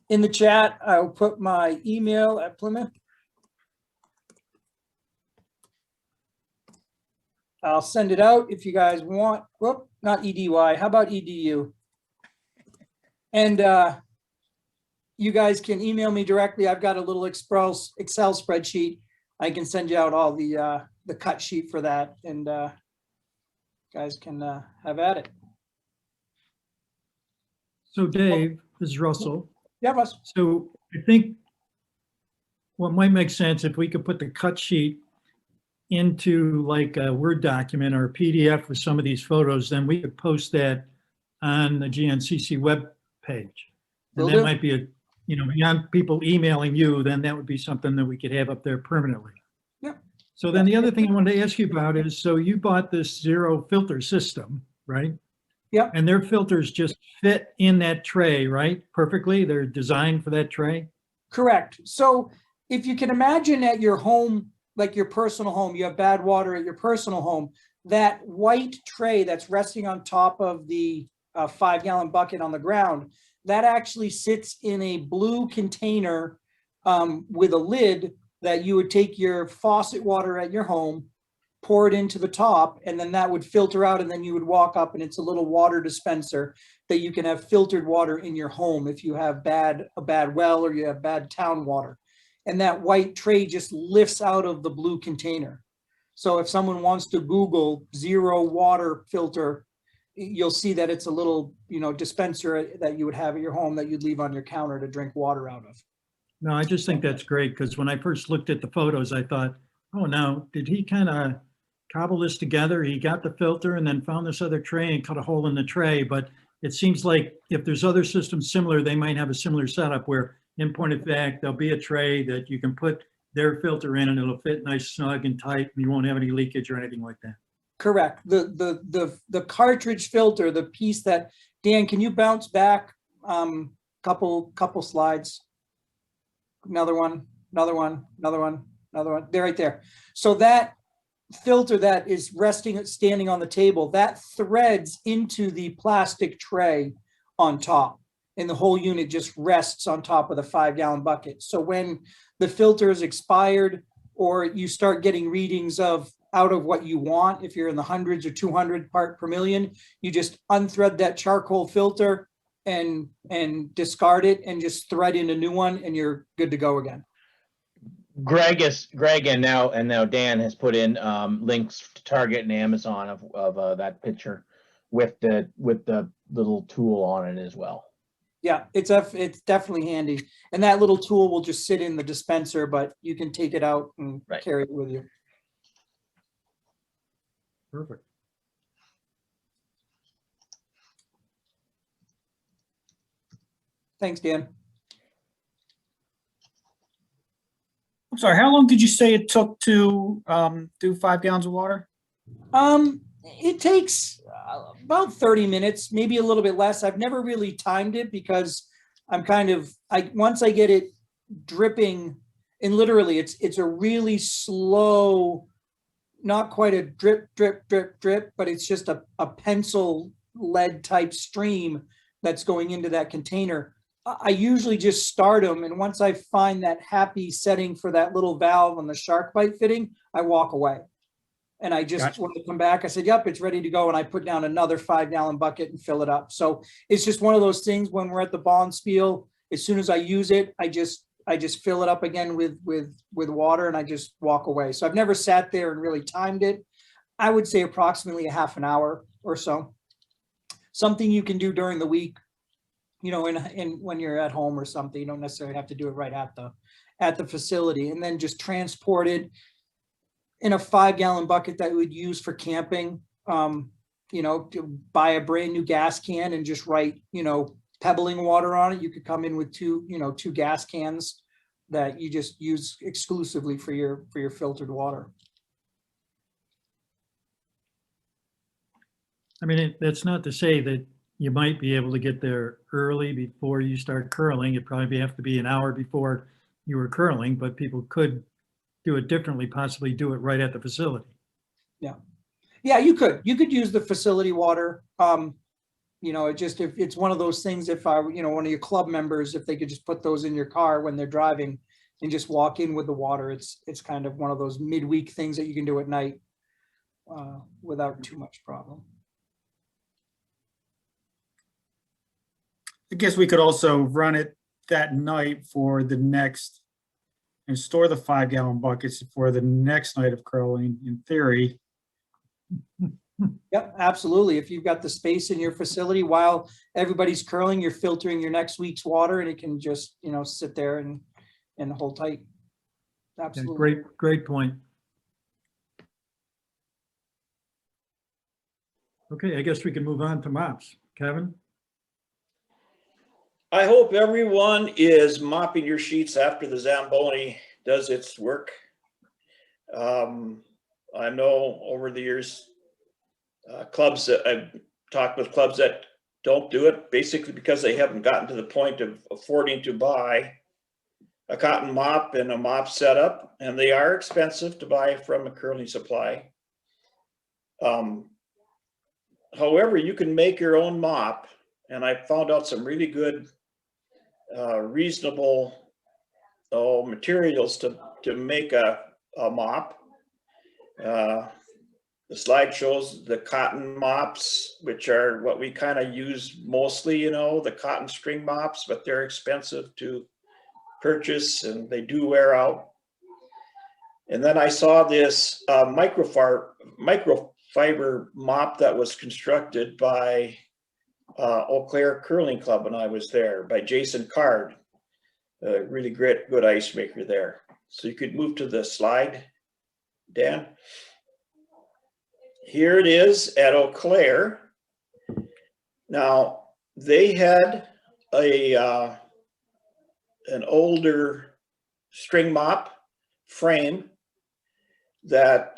in the chat, I'll put my email at Plymouth. I'll send it out if you guys want. Whoop, not EDY. How about EDU? And you guys can email me directly. I've got a little Excel spreadsheet. I can send you out all the cut sheet for that, and guys can have at it. So Dave, this is Russell. Yeah, Russ. So I think what might make sense if we could put the cut sheet into like a Word document or a PDF with some of these photos, then we could post that on the GNCC web page. And that might be beyond people emailing you, then that would be something that we could have up there permanently. Yeah. So then the other thing I wanted to ask you about is, so you bought this zero filter system, right? Yeah. And their filters just fit in that tray, right? Perfectly. They're designed for that tray. Correct. So if you can imagine at your home, like your personal home, you have bad water at your personal home, that white tray that's resting on top of the 5-gallon bucket on the ground, that actually sits in a blue container with a lid that you would take your faucet water at your home, pour it into the top, and then that would filter out, and then you would walk up and it's a little water dispenser that you can have filtered water in your home if you have a bad well or you have bad town water. And that white tray just lifts out of the blue container. So if someone wants to Google zero water filter, you'll see that it's a little, dispenser that you would have at your home that you'd leave on your counter to drink water out of. No, I just think that's great because when I first looked at the photos, I thought, oh, now, did he kind of cobble this together? He got the filter and then found this other tray and cut a hole in the tray. But it seems like if there's other systems similar, they might have a similar setup where in point of fact, there'll be a tray that you can put their filter in and it'll fit nice, snug and tight. And you won't have any leakage or anything like that. Correct. The cartridge filter, the piece that, Dan, can you bounce back couple slides? Another one. another one, they're right there. So that filter that is standing on the table, that threads into the plastic tray on top. And the whole unit just rests on top of the 5-gallon bucket. So when the filter is expired or you start getting readings of out of what you want, if you're in the hundreds or 200 part per million, you just unthread that charcoal filter and discard it and just thread in a new one and you're good to go again. Greg and now Dan has put in links to Target and Amazon of that picture with the little tool on it as well. Yeah, it's definitely handy. And that little tool will just sit in the dispenser, but you can take it out and Right. carry it with you. Perfect. Thanks, Dan. I'm sorry, how long did you say it took to do 5 gallons of water? It takes about 30 minutes, maybe a little bit less. I've never really timed it because I'm once I get it dripping, and literally it's a really slow, not quite a drip, drip, drip, drip, but it's just a pencil lead type stream that's going into that container. I usually just start them, and once I find that happy setting for that little valve on the shark bite fitting, I walk away. And I just, Gotcha. when I come back, I said, yep, it's ready to go. And I put down another 5-gallon bucket and fill it up. So it's just one of those things when we're at the bond spiel, as soon as I use it, I just fill it up again with water and I just walk away. So I've never sat there and really timed it. I would say approximately a half an hour or so. Something you can do during the week, you know, and when you're at home or something, you don't necessarily have to do it right at the facility, and then just transport it in a 5-gallon bucket that we would use for camping. You know, to buy a brand new gas can and just write, you know, pebbling water on it. You could come in with two gas cans that you just use exclusively for your filtered water. I mean, that's not to say that you might be able to get there early before you start curling. It'd probably have to be an hour before you were curling, but people could do it differently, possibly do it right at the facility. Yeah, you could use the facility water. You know, if it's one of those things, if one of your club members, if they could just put those in your car when they're driving and just walk in with the water, it's kind of one of those midweek things that you can do at night without too much problem. I guess we could also run it that night for the next, and store the 5-gallon buckets for the next night of curling, in theory. Yep, absolutely. If you've got the space in your facility while everybody's curling, you're filtering your next week's water, and it can just, you know, sit there and hold tight. Yeah, Absolutely. great point. Okay, I guess we can move on to mops. Kevin? I hope everyone is mopping your sheets after the Zamboni does its work. I know over the years, clubs that I've talked with clubs that don't do it, basically because they haven't gotten to the point of affording to buy a cotton mop and a mop setup, and they are expensive to buy from a curling supply. However, you can make your own mop, and I found out some really good, reasonable materials to make a mop. The slide shows the cotton mops, which are what we kind of use mostly, you know, the cotton string mops, but they're expensive to purchase and they do wear out. And then I saw this microfiber mop that was constructed by Eau Claire Curling Club when I was there, by Jason Card, a really good ice maker there. So you could move to the slide, Dan. Here it is at Eau Claire. Now, they had an older string mop frame that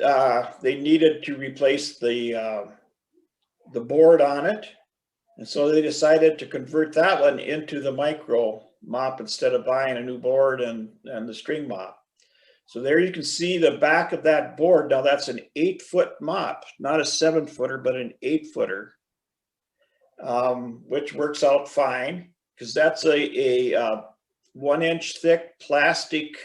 they needed to replace the board on it. And so they decided to convert that one into the micro mop instead of buying a new board and the string mop. So there you can see the back of that board. Now that's an 8-foot mop, not a 7-footer, but an 8-footer, which works out fine because that's a 1-inch thick plastic,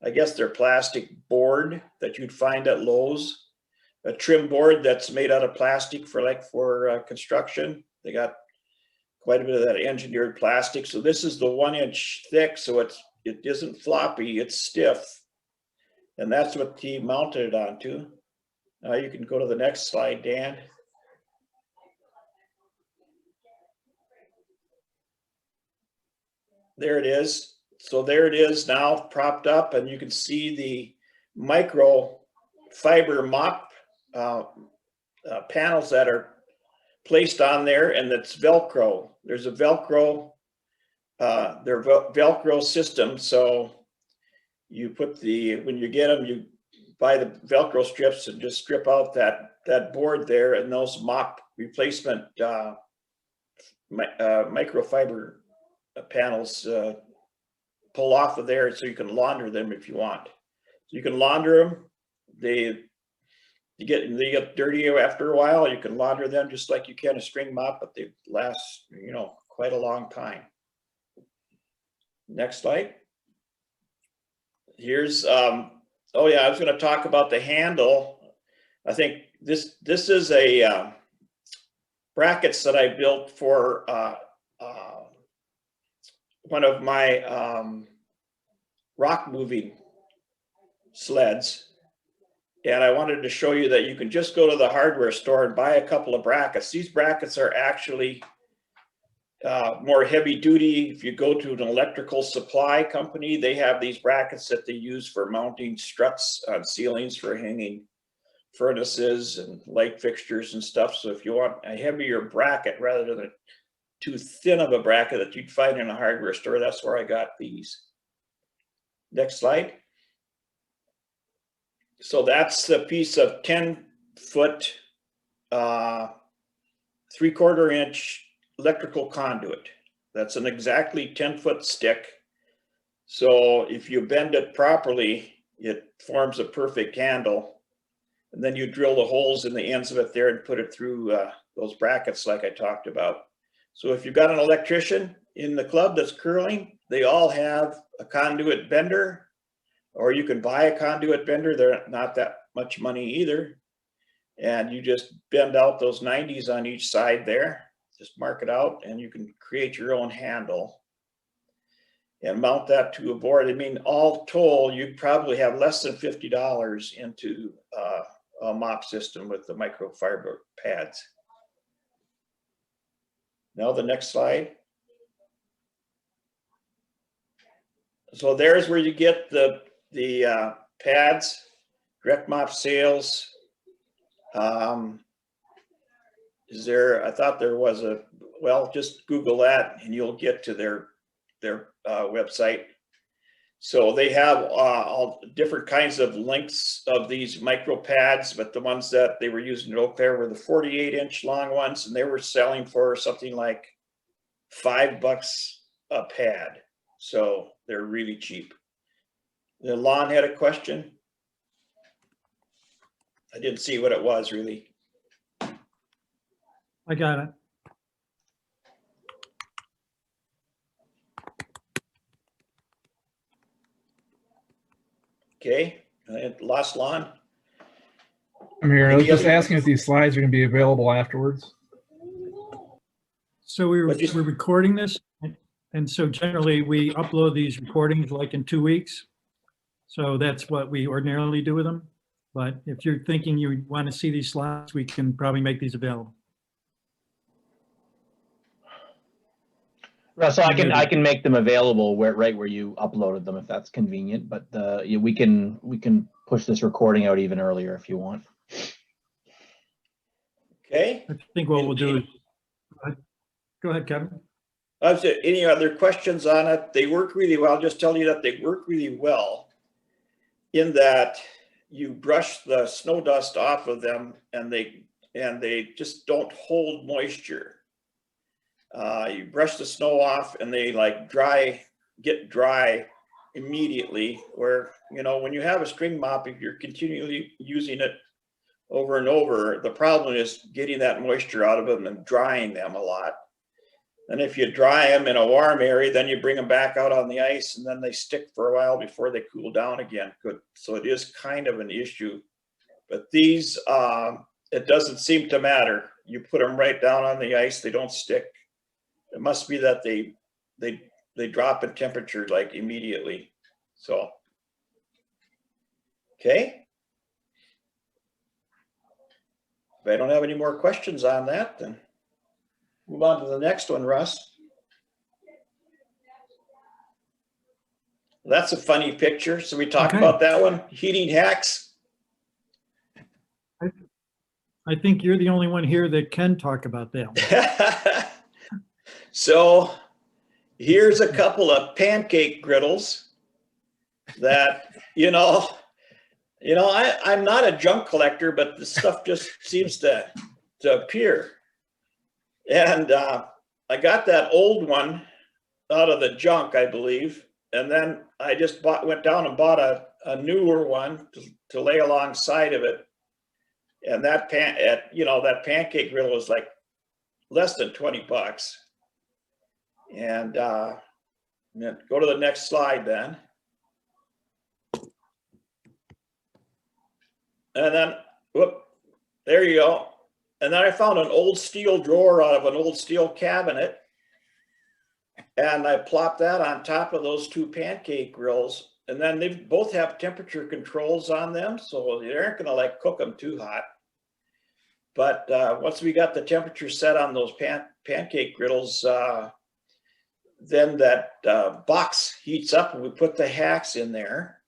I guess they're plastic board that you'd find at Lowe's, a trim board that's made out of plastic for construction. They got quite a bit of that engineered plastic. So this is the 1-inch thick, so it isn't floppy, it's stiff. And that's what he mounted it onto. Now you can go to the next slide, Dan. There it is. So there it is now propped up, and you can see the micro fiber mop panels that are placed on there, and that's Velcro. There's a Velcro, they're Velcro system. So you put when you get them, you buy the Velcro strips and just strip out that board there, and those mop replacement microfiber panels pull off of there, so you can launder them if you want. So you can launder them. They get dirty after a while. You can launder them just like you can a string mop, but they last, quite a long time. Next slide. Here's, oh yeah, I was going to talk about the handle. I think this is a brackets that I built for one of my rock moving sleds. And I wanted to show you that you can just go to the hardware store and buy a couple of brackets. These brackets are actually more heavy duty. If you go to an electrical supply company, they have these brackets that they use for mounting struts on ceilings for hanging furnaces and light fixtures and stuff. So if you want a heavier bracket rather than too thin of a bracket that you'd find in a hardware store, that's where I got these. Next slide. So that's the piece of 10-foot, 3/4 inch electrical conduit. That's an exactly 10-foot stick. So if you bend it properly, it forms a perfect handle. And then you drill the holes in the ends of it there and put it through those brackets like I talked about. So if you've got an electrician in the club that's curling, they all have a conduit bender, or you can buy a conduit bender. They're not that much money either. And you just bend out those 90s on each side there, just mark it out, and you can create your own handle and mount that to a board. I mean, all told, you'd probably have less than $50 into a mop system with the microfiber pads. Now the next slide. So there's where you get the pads, direct mop sales. Is there, I thought there was well, just Google that and you'll get to their website. So they have all different kinds of lengths of these micro pads, but the ones that they were using at Eau Claire were the 48-inch long ones, and they were selling for something like $5 a pad. So they're really cheap. The Lon had a question. I didn't see what it was really. I got it. Okay, I lost Lon. I'm here. I was Any just other- asking if these slides are going to be available afterwards. So we're What'd you- recording this, and so generally we upload these recordings like in 2 weeks. So that's what we ordinarily do with them. But if you're thinking you want to see these slides, we can probably make these available. So I can make them available right where you uploaded them if that's convenient. But yeah, we can push this recording out even earlier if you want. Okay. I think what we'll do is, go ahead, Kevin. Any other questions on it? They work really well. I'll just tell you that they work really well in that you brush the snow dust off of them and they just don't hold moisture. You brush the snow off and they like get dry immediately, where, you know, when you have a string mop, if you're continually using it over and over, the problem is getting that moisture out of them and drying them a lot. And if you dry them in a warm area, then you bring them back out on the ice and then they stick for a while before they cool down again. Good. So it is kind of an issue. But these, it doesn't seem to matter. You put them right down on the ice, they don't stick. It must be that they drop in temperature like immediately. So, okay. If I don't have any more questions on that, then move on to the next one, Russ. That's a funny picture. So we talked Okay. about that one, heating hacks. I think you're the only one here that can talk about that one. So here's a couple of pancake griddles that, I'm not a junk collector, but the stuff just seems to appear. And I got that old one out of the junk, I believe. And then I just went down and bought a newer one to lay alongside of it. And that that pancake griddle was like less than $20. And go to the next slide then. And then, whoop, there you go. And then I found an old steel drawer out of an old steel cabinet. And I plopped that on top of those two pancake grills. And then they both have temperature controls on them, so they aren't going to like cook them too hot. But once we got the temperature set on those pancake griddles, then that box heats up and we put the hacks in there.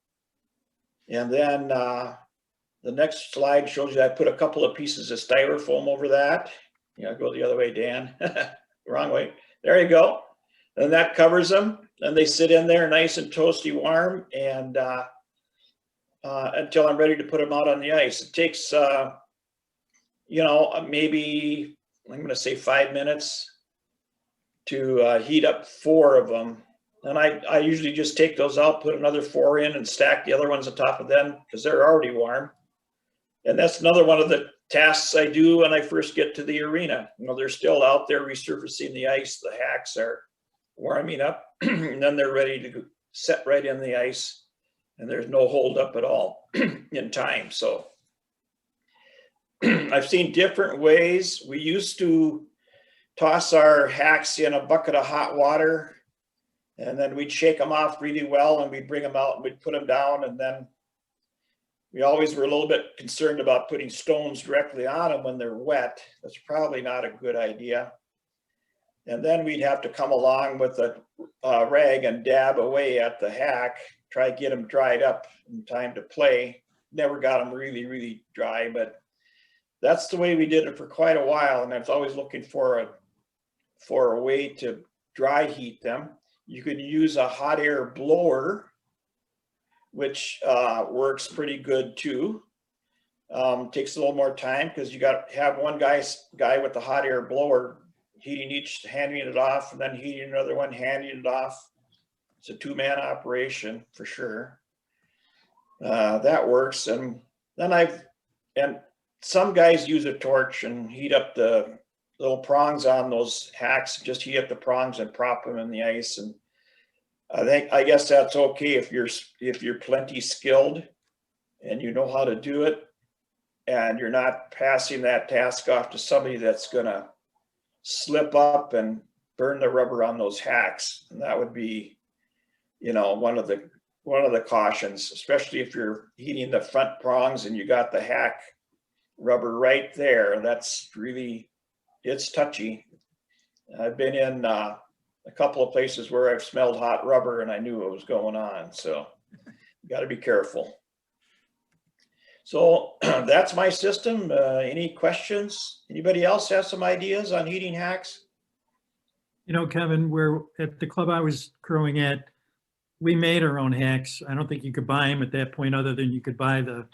And then the next slide shows you I put a couple of pieces of styrofoam over that. Go the other way, Dan. Wrong way. There you go. And that covers them. And they sit in there nice and toasty warm and until I'm ready to put them out on the ice. It takes maybe, I'm going to say 5 minutes to heat up 4 of them. And I usually just take those out, put another 4 in and stack the other ones on top of them because they're already warm. And that's another one of the tasks I do when I first get to the arena. They're still out there resurfacing the ice. The hacks are warming up and then they're ready to set right in the ice and there's no hold up at all in time. So I've seen different ways. We used to toss our hacks in a bucket of hot water and then we'd shake them off really well and we'd bring them out and we'd put them down. And then we always were a little bit concerned about putting stones directly on them when they're wet. That's probably not a good idea. And then we'd have to come along with a rag and dab away at the hack, try to get them dried up in time to play. Never got them really, really dry, but that's the way we did it for quite a while. And I was always looking for a way to dry heat them. You could use a hot air blower, which works pretty good too. Takes a little more time because you got to have one guy with the hot air blower heating each, handing it off, and then heating another one, handing it off. It's a 2-man operation for sure. That works. And then some guys use a torch and heat up the little prongs on those hacks, just heat up the prongs and prop them in the ice. And I guess that's okay if you're plenty skilled and you know how to do it and you're not passing that task off to somebody that's gonna slip up and burn the rubber on those hacks. And that would be, one of the cautions, especially if you're heating the front prongs and you got the hack rubber right there. That's really, it's touchy. I've been in a couple of places where I've smelled hot rubber and I knew what was going on. So you got to be careful. So that's my system. Any questions? Anybody else have some ideas on heating hacks? Kevin, we're at the club I was crowing at, we made our own hacks. I don't think you could buy them at that point other than you could buy the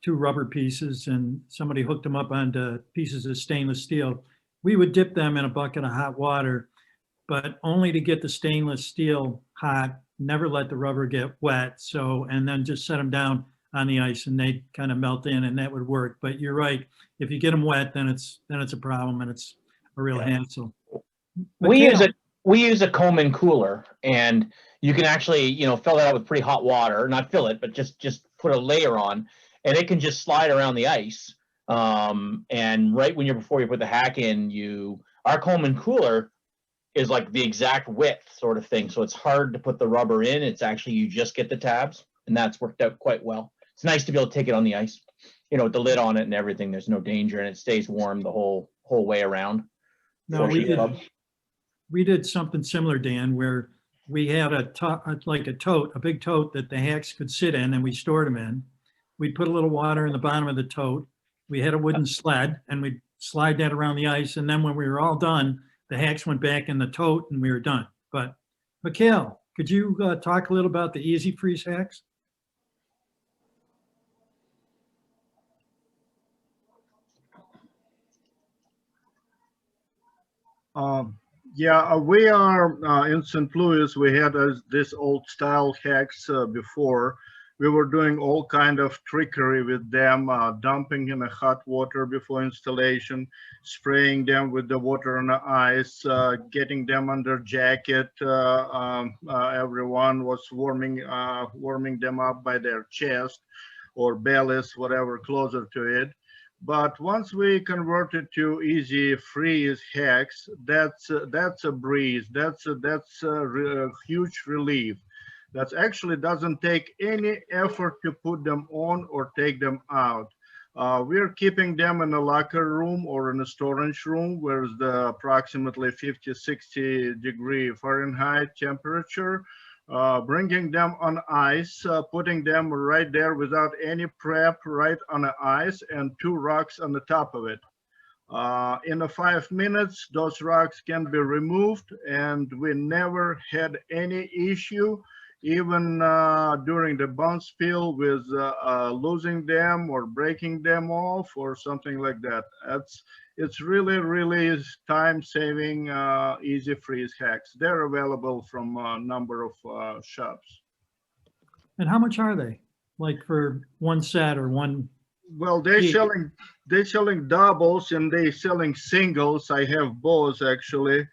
2 rubber pieces and somebody hooked them up onto pieces of stainless steel. We would dip them in a bucket of hot water, but only to get the stainless steel hot never let the rubber get wet. So, and then just set them down on the ice and they kind of melt in and that would work. But you're right. If you get them wet, then it's a problem and it's a real hassle. Mikhail, We use a Coleman cooler, and you can actually, you know, fill it out with pretty hot water, not fill it, but just put a layer on, and it can just slide around the ice. And right before you put the hack in, our Coleman cooler is like the exact width sort of thing. So it's hard to put the rubber in. It's actually, you just get the tabs, and that's worked out quite well. It's nice to be able to take it on the ice, you know, with the lid on it and everything. There's no danger, and it stays warm the whole way around. no, we did something similar, Dan, where we had a big tote that the hacks could sit in and we stored them in. We'd put a little water in the bottom of the tote. We had a wooden sled and we'd slide that around the ice. And then when we were all done, the hacks went back in the tote and we were done. But Mikhail, could you talk a little about the Easy Freeze hacks? Yeah, we are in St. Louis. We had this old style hacks before. We were doing all kind of trickery with them, dumping in the hot water before installation, spraying them with the water on the ice, getting them under jacket. Everyone was warming them up by their chest or bellies, whatever, closer to it. But once we converted to Easy Freeze hacks, that's a breeze. That's a huge relief. That actually doesn't take any effort to put them on or take them out. We're keeping them in a locker room or in a storage room where it's the approximately 50, 60 degree Fahrenheit temperature. Bringing them on ice, putting them right there without any prep, right on the ice, and 2 rocks on the top of it. In the 5 minutes, those rocks can be removed, and we never had any issue, even during the bounce spill with losing them or breaking them off or something like that. It's really time-saving Easy Freeze hacks. They're available from a number of shops. And how much are they? Like for one set or one? Well, they're selling doubles and they're selling singles. I have both actually.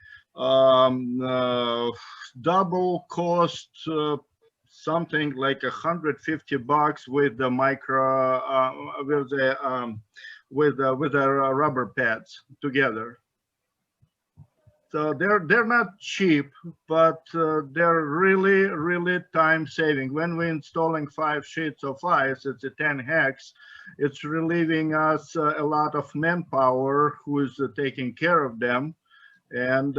Double cost something like $150 with the with the rubber pads together. So they're not cheap, but they're really time saving. When we're installing 5 sheets of ice, it's 10 hacks. It's relieving us a lot of manpower who is taking care of them and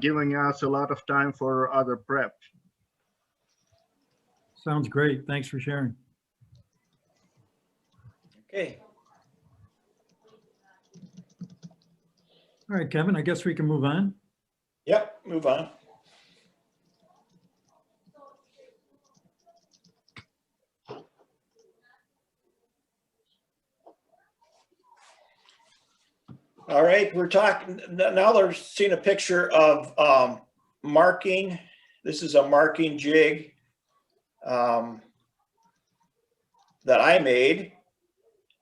giving us a lot of time for other prep. Sounds great. Thanks for sharing. Okay. All right, Kevin, I guess we can move on. Yep, move on. All right, we're talking, now they're seeing a picture of marking. This is a marking jig that I made.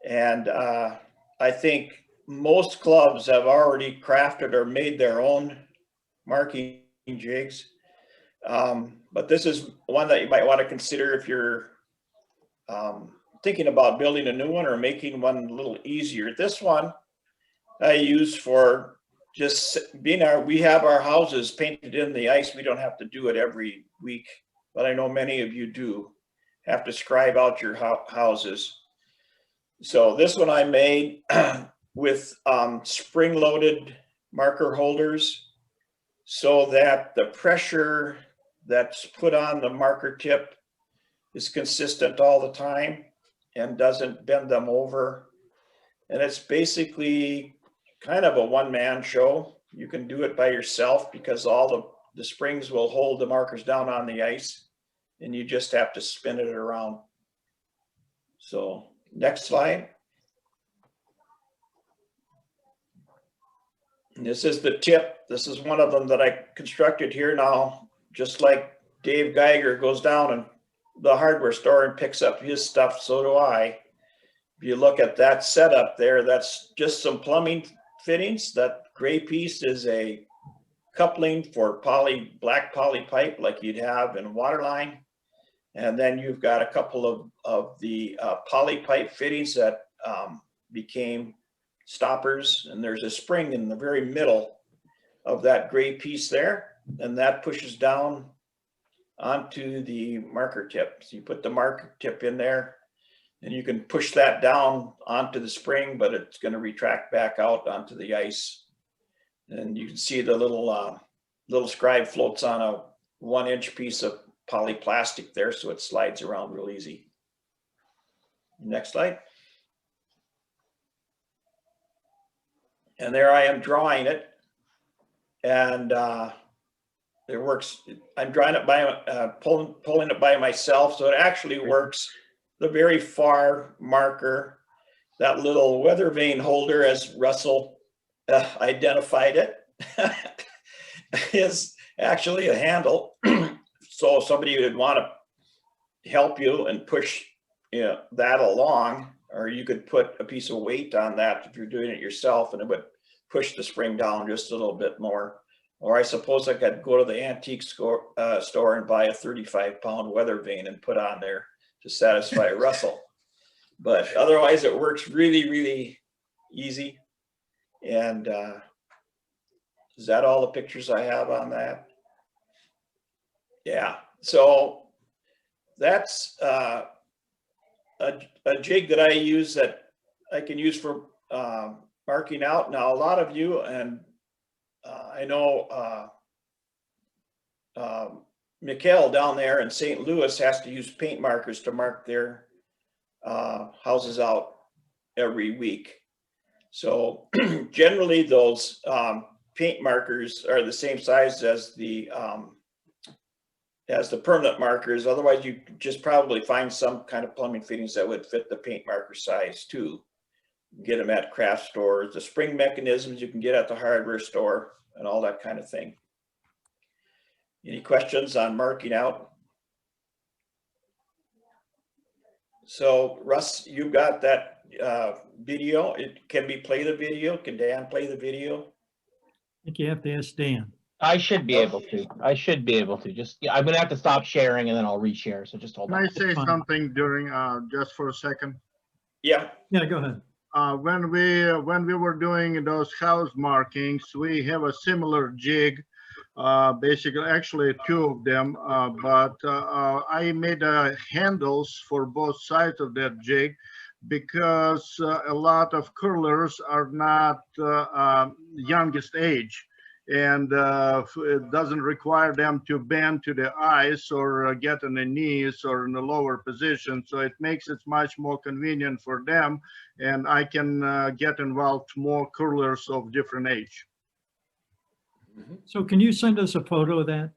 And I think most clubs have already crafted or made their own marking jigs. But this is one that you might want to consider if you're thinking about building a new one or making one a little easier. This one I use for just being we have our houses painted in the ice. We don't have to do it every week, but I know many of you do have to scribe out your houses. So this one I made with spring-loaded marker holders so that the pressure that's put on the marker tip is consistent all the time and doesn't bend them over. And it's basically kind of a one-man show. You can do it by yourself because all the springs will hold the markers down on the ice and you just have to spin it around. So next slide. And this is the tip. This is one of them that I constructed here now, just like Dave Geiger goes down and the hardware store and picks up his stuff, so do I. If you look at that setup there, that's just some plumbing fittings. That gray piece is a coupling for black poly pipe like you'd have in a water line. And then you've got a couple of the poly pipe fittings that became stoppers. And there's a spring in the very middle of that gray piece there. And that pushes down onto the marker tip. So you put the marker tip in there and you can push that down onto the spring, but it's going to retract back out onto the ice. And you can see the little scribe floats on a 1-inch piece of polyplastic there, so it slides around real easy. Next slide. And there I am drawing it, and it works. I'm drawing it by pulling it by myself, so it actually works. The very far marker, that little weather vane holder, as Russell identified it, is actually a handle. So somebody would want to help you and push that along, or you could put a piece of weight on that if you're doing it yourself, and it would push the spring down just a little bit more. Or I suppose I could go to the antique store and buy a 35-pound weather vane and put on there to satisfy Russell. But otherwise it works really, really easy. And is that all the pictures I have on that? Yeah, so that's a jig that I use, that I can use for marking out. Now, a lot of you, and I know Mikhail down there in St. Louis has to use paint markers to mark their houses out every week. So generally those paint markers are the same size as the permanent markers. Otherwise, you just probably find some kind of plumbing fittings that would fit the paint marker size too. Get them at craft stores. The spring mechanisms you can get at the hardware store and all that kind of thing. Any questions on marking out? So Russ, you've got that video. Can we play the video? Can Dan play the video? I think you have to ask Dan. I should be able to. I should be able to. Just, I'm gonna have to stop sharing and then I'll reshare. So just hold Can on. I say fine. something during, just for a second? Yeah. Yeah, go ahead. When we were doing those house markings, we have a similar jig, basically, actually two of them, but I made handles for both sides of that jig because a lot of curlers are not youngest age, and it doesn't require them to bend to the ice or get on the knees or in a lower position. So it makes it much more convenient for them, and I can get involved more curlers of different age. So can you send us a photo of that?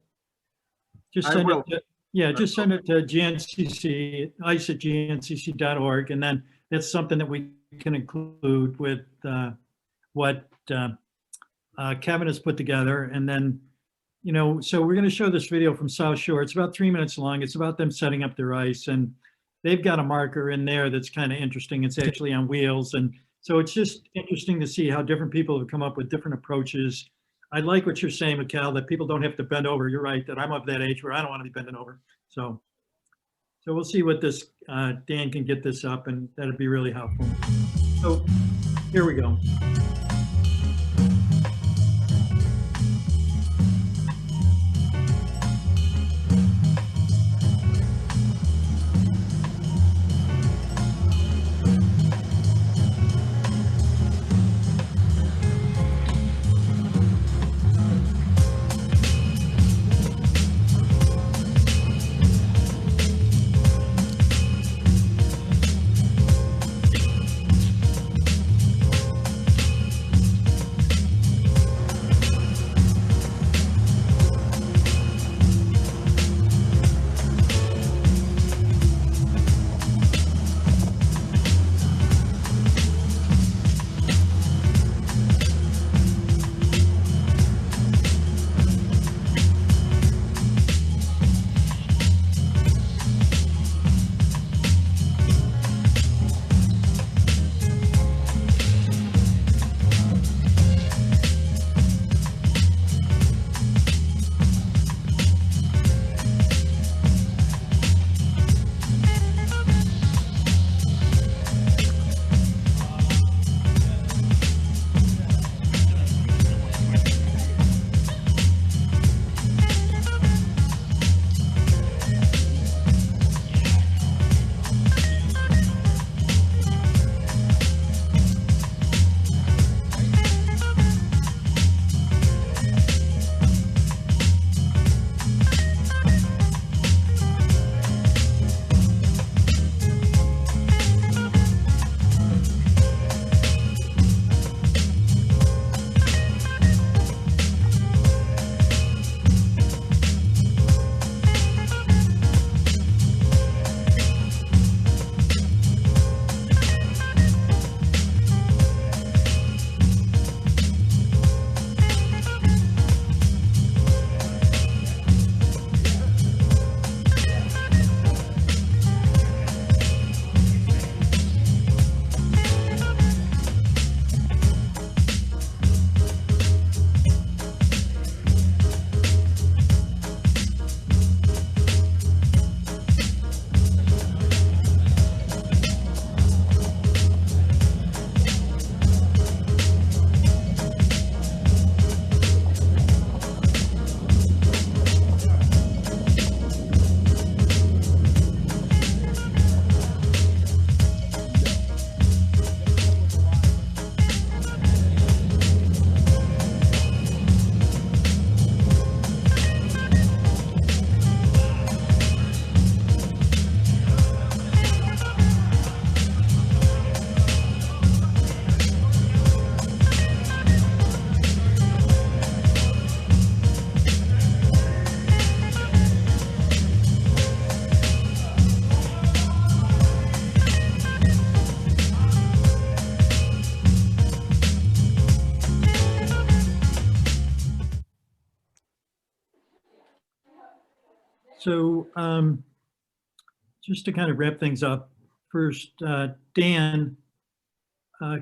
Just I send will. it to, yeah, just send it to GNCC, ice@gncc.org, and then that's something that we can include with what Kevin has put together. And then, you know, so we're going to show this video from South Shore. It's about 3 minutes long. It's about them setting up their ice, and they've got a marker in there that's kind of interesting. It's actually on wheels. And so it's just interesting to see how different people have come up with different approaches. I like what you're saying, Mikhail, that people don't have to bend over. You're right, that I'm of that age where I don't want to be bending over. So we'll see what this, Dan can get this up, and that'd be really helpful. So here we go. So just to kind of wrap things up, first, Dan,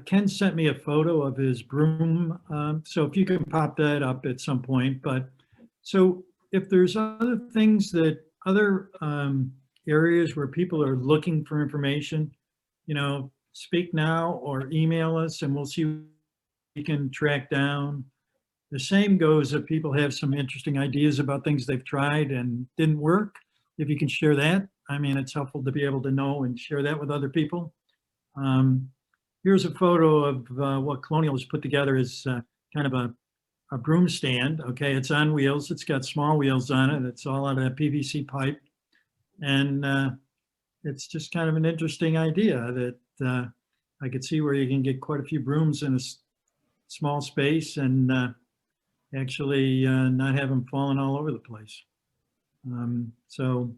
Ken sent me a photo of his broom. So if you can pop that up at some point, but so if there's other things that other areas where people are looking for information, you know, speak now or email us and we'll see what we can track down. The same goes if people have some interesting ideas about things they've tried and didn't work. If you can share that, I mean, it's helpful to be able to know and share that with other people. Here's a photo of what Colonial has put together as kind of a broom stand. Okay, it's on wheels. It's got small wheels on it. It's all out of that PVC pipe. And it's just kind of an interesting idea that I could see where you can get quite a few brooms in a small space and actually not have them falling all over the place. So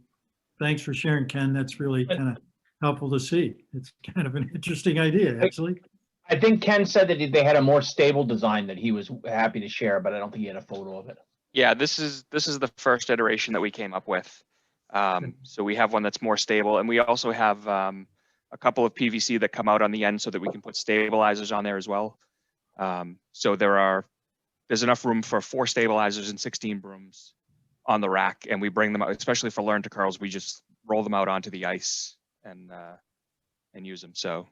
thanks for sharing, Ken. That's really kind of helpful to see. It's kind of an interesting idea, actually. I think Ken said that they had a more stable design that he was happy to share, but I don't think he had a photo of it. Yeah, this is the first iteration that we came up with. So we have one that's more stable, and we also have a couple of PVC that come out on the end so that we can put stabilizers on there as well. So there's enough room for 4 stabilizers and 16 brooms on the rack, and we bring them out, especially for learn to curls. We just roll them out onto the ice and use them. So.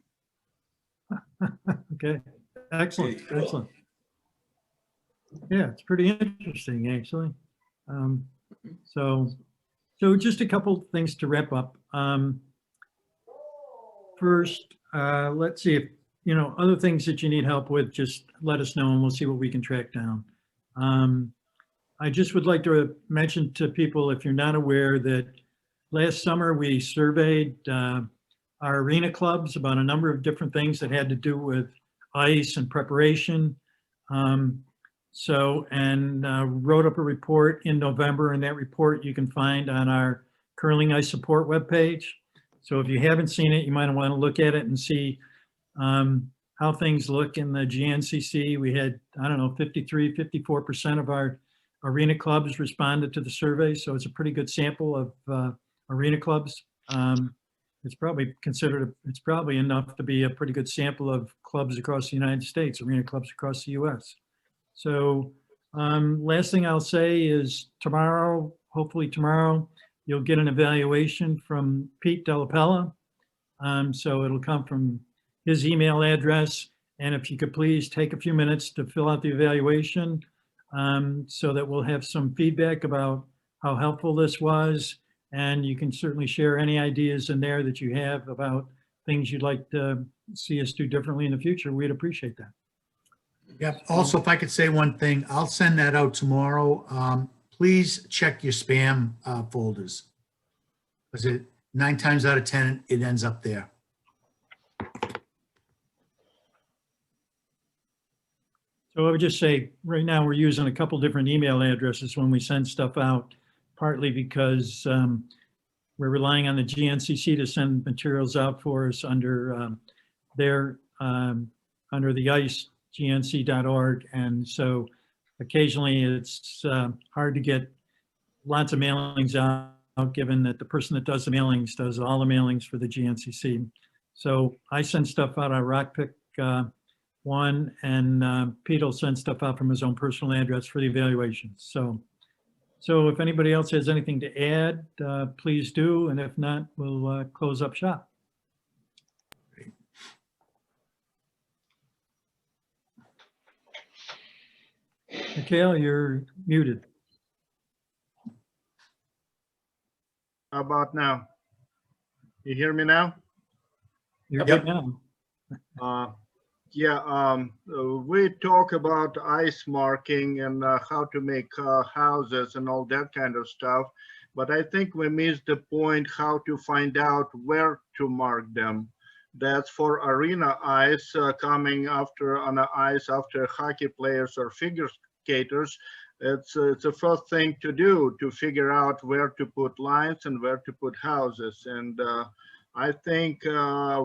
Okay, excellent, excellent. Yeah, it's pretty interesting, actually. So just a couple things to wrap up. First, let's see if, you know, other things that you need help with, just let us know and we'll see what we can track down. I just would like to mention to people, if you're not aware, that last summer we surveyed our arena clubs about a number of different things that had to do with ice and preparation. Wrote up a report in November, and that report you can find on our Curling Ice Support webpage. So if you haven't seen it, you might want to look at it and see how things look in the GNCC. We had, I don't know, 53, 54% of our arena clubs responded to the survey. So it's a pretty good sample of arena clubs. It's probably enough to be a pretty good sample of clubs across the United States, arena clubs across the US. So last thing I'll say is tomorrow, hopefully tomorrow, you'll get an evaluation from Pete Dellapella. So it'll come from his email address. And if you could please take a few minutes to fill out the evaluation so that we'll have some feedback about how helpful this was. And you can certainly share any ideas in there that you have about things you'd like to see us do differently in the future. We'd appreciate that. Yeah, also, if I could say one thing, I'll send that out tomorrow. Please check your spam folders. Because 9 times out of 10, it ends up there. So I would just say, right now, we're using a couple different email addresses when we send stuff out, partly because we're relying on the GNCC to send materials out for us under under the ICE gnc.org. And so occasionally it's hard to get lots of mailings out, given that the person that does the mailings does all the mailings for the GNCC. So I send stuff out on Rockpick one, and Pete will send stuff out from his own personal address for the evaluations. So if anybody else has anything to add, please do. And if not, we'll close up shop. Mikhail, you're muted. How about now? You hear me now? You're good now. We talk about ice marking and how to make houses and all that kind of stuff, but I think we missed the point how to find out where to mark them. That's for arena ice coming after on the ice after hockey players or figure skaters. It's the first thing to do, to figure out where to put lines and where to put houses. And I think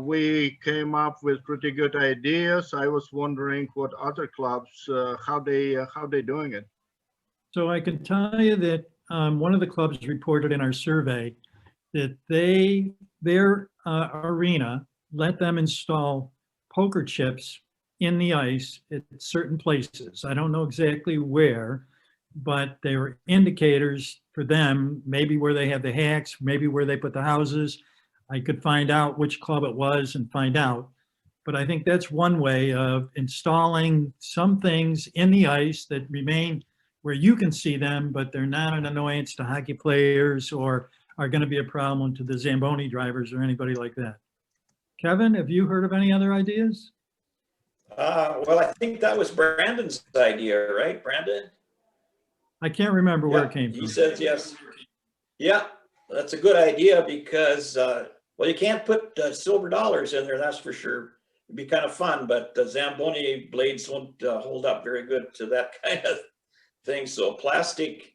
we came up with pretty good ideas. I was wondering what other clubs, how they doing it. So I can tell you that one of the clubs reported in our survey that their arena let them install poker chips in the ice at certain places. I don't know exactly where, but they were indicators for them, maybe where they have the hacks, maybe where they put the houses. I could find out which club it was and find out. But I think that's one way of installing some things in the ice that remain where you can see them, but they're not an annoyance to hockey players or are going to be a problem to the Zamboni drivers or anybody like that. Kevin, have you heard of any other ideas? Well, I think that was Brandon's idea, right, Brandon? I can't remember where it Yeah, came he from. says yes. Yeah, that's a good idea because, well, you can't put silver dollars in there, that's for sure. It'd be kind of fun, but the Zamboni blades won't hold up very good to that kind of thing. So plastic,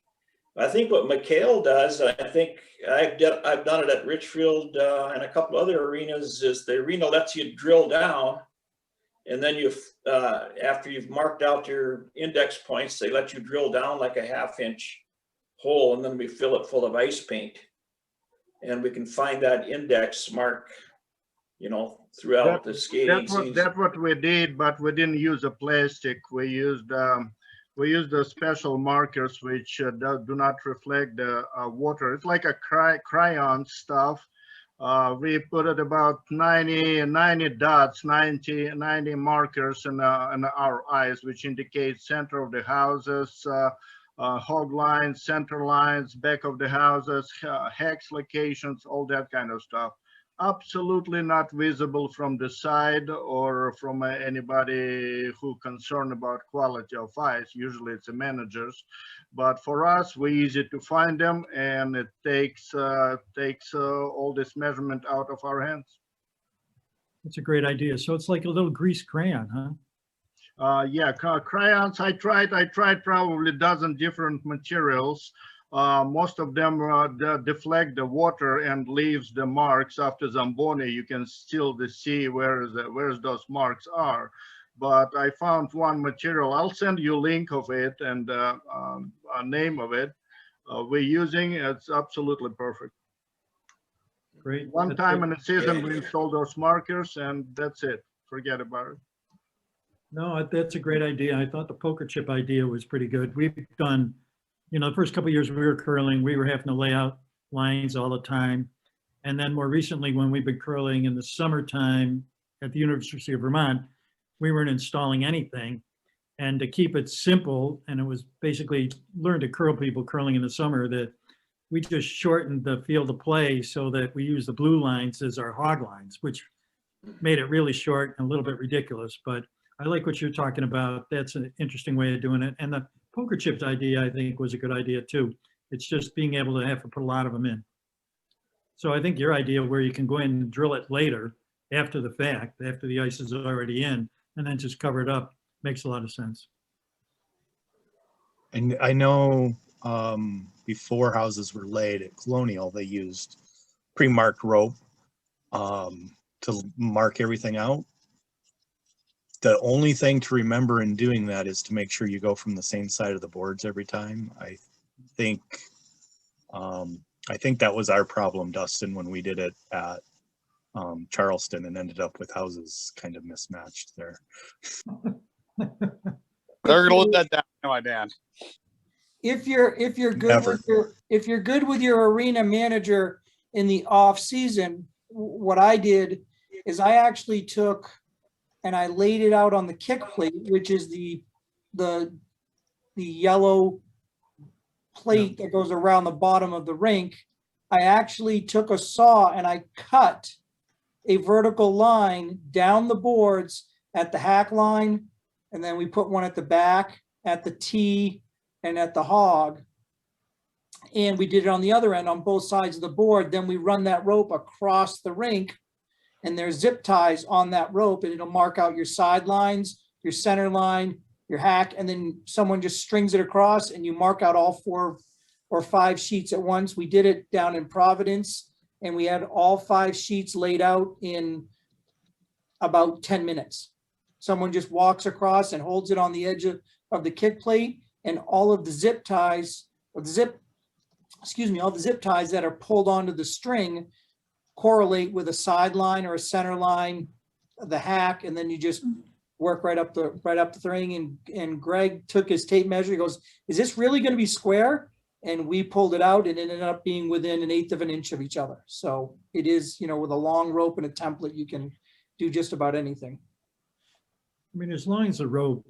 I think what McHale does, I think I've done it at Richfield and a couple other arenas, is the arena lets you drill down, and then after you've marked out your index points, they let you drill down like a 1/2-inch hole, and then we fill it full of ice paint, and we can find that index mark, you know, throughout the skating season. That's what we did, but we didn't use a plastic. We used the special markers which do not reflect the water. It's like a crayon stuff. We put it about 90 dots, 90 markers in our eyes, which indicate center of the houses, hog lines, center lines, back of the houses, hex locations, all that kind of stuff. Absolutely not visible from the side or from anybody who concerned about quality of ice. Usually it's the managers, but for us, we're easy to find them, and it takes all this measurement out of our hands. That's a great idea. So it's like a little grease crayon, huh? Yeah, crayons. I tried probably a dozen different materials. Most of them deflect the water and leaves the marks after Zamboni. You can still see where those marks are. But I found one material. I'll send you a link of it and a name of it. We're using it's absolutely perfect. Great. One time in the season, we install those markers, and that's it. Forget about it. No, that's a great idea. I thought the poker chip idea was pretty good. We've done, you know, the first couple of years we were curling, we were having to lay out lines all the time. And then more recently, when we've been curling in the summertime at the University of Vermont, we weren't installing anything. And to keep it simple, and it was basically learn to curl people curling in the summer, that we just shortened the field of play so that we use the blue lines as our hog lines, which made it really short and a little bit ridiculous. But I like what you're talking about. That's an interesting way of doing it. And the poker chips idea, I think, was a good idea too. It's just being able to have to put a lot of them in. So I think your idea where you can go in and drill it later after the fact, after the ice is already in, and then just cover it up makes a lot of sense. And I know before houses were laid at Colonial, they used pre-marked rope to mark everything out. The only thing to remember in doing that is to make sure you go from the same side of the boards every time. I think that was our problem, Dustin, when we did it at Charleston and ended up with houses kind of mismatched there. They're gonna let that down, no, Dan. If you're good with your arena manager in the off season, what I did is I actually took and I laid it out on the kick plate, which is the yellow plate that goes around the bottom of the rink. I actually took a saw and I cut a vertical line down the boards at the hack line, and then we put one at the back, at the tee, and at the hog. And we did it on the other end on both sides of the board. Then we run that rope across the rink, and there's zip ties on that rope, and it'll mark out your sidelines, your center line, your hack, and then someone just strings it across and you mark out all 4 or 5 sheets at once. We did it down in Providence, and we had all 5 sheets laid out in about 10 minutes. Someone just walks across and holds it on the edge of the kick plate, and all of the zip ties, or the zip excuse me, all the zip ties that are pulled onto the string correlate with a sideline or a center line, the hack, and then you just work right up the thing. And Greg took his tape measure. He goes, "Is this really going to be square?" And we pulled it out, and it ended up being within 1/8 of an inch of each other. So it is, you know, with a long rope and a template, you can do just about anything. I mean, as long as the rope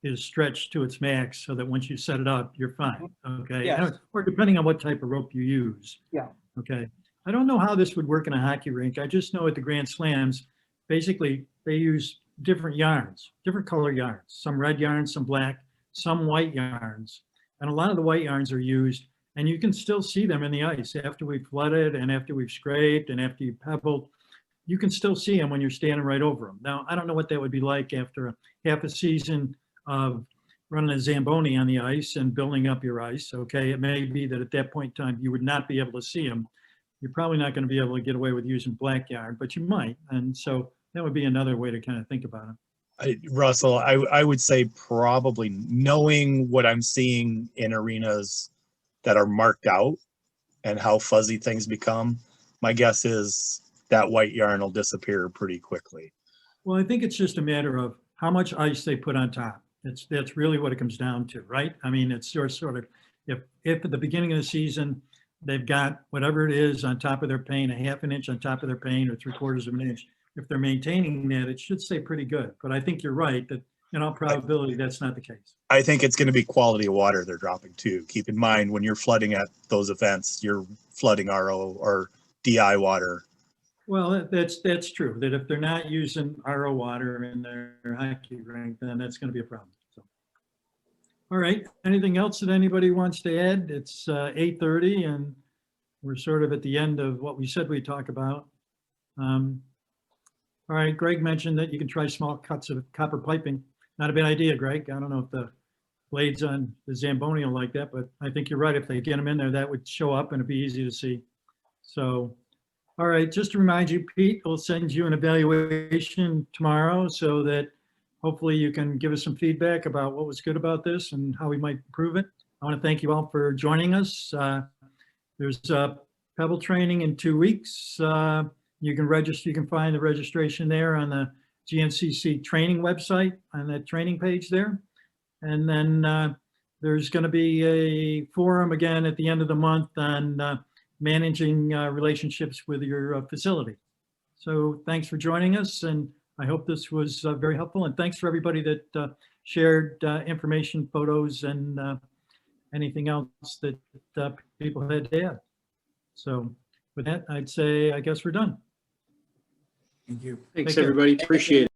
is stretched to its max so that once you set it up, you're fine, okay? Yes. Or depending on what type of rope you use. Yeah. Okay. I don't know how this would work in a hockey rink. I just know at the Grand Slams, basically they use different yarns, different color yarns, some red yarns, some black, some white yarns. And a lot of the white yarns are used, and you can still see them in the ice after we've flooded and after we've scraped and after you've pebbled. You can still see them when you're standing right over them. Now, I don't know what that would be like after half a season of running a Zamboni on the ice and building up your ice. Okay, it may be that at that point in time, you would not be able to see them. You're probably not going to be able to get away with using black yarn, but you might. And so that would be another way to kind of think about it. Russell, I would say probably knowing what I'm seeing in arenas that are marked out and how fuzzy things become, my guess is that white yarn will disappear pretty quickly. Well, I think it's just a matter of how much ice they put on top. That's really what it comes down to, right? I mean, it's sort of, if at the beginning of the season, they've got whatever it is on top of their paint, 1/2 inch on top of their paint or 3/4 of an inch. If they're maintaining that, it should stay pretty good. But I think you're right that in all probability, that's not the case. I think it's going to be quality of water they're dropping too. Keep in mind, when you're flooding at those events, you're flooding RO or DI water. Well, that's true, that if they're not using RO water in their hockey rink, then that's going to be a problem. So, all right, anything else that anybody wants to add? It's 8:30 and we're sort of at the end of what we said we'd talk about. All right, Greg mentioned that you can try small cuts of copper piping. Not a bad idea, Greg. I don't know if the blades on the Zamboni will like that, but I think you're right. If they get them in there, that would show up and it'd be easy to see. So, all right, just to remind you, Pete, we'll send you an evaluation tomorrow so that hopefully you can give us some feedback about what was good about this and how we might improve it. I want to thank you all for joining us. There's Pebble training in 2 weeks. You can register, you can find the registration there on the GNCC training website on that training page there. And then there's going to be a forum again at the end of the month on managing relationships with your facility. So thanks for joining us, and I hope this was very helpful. And thanks for everybody that shared information, photos, and anything else that people had to add. So with that, I'd say, I guess we're done. Thank you. Take Thanks, care. everybody. Appreciate it.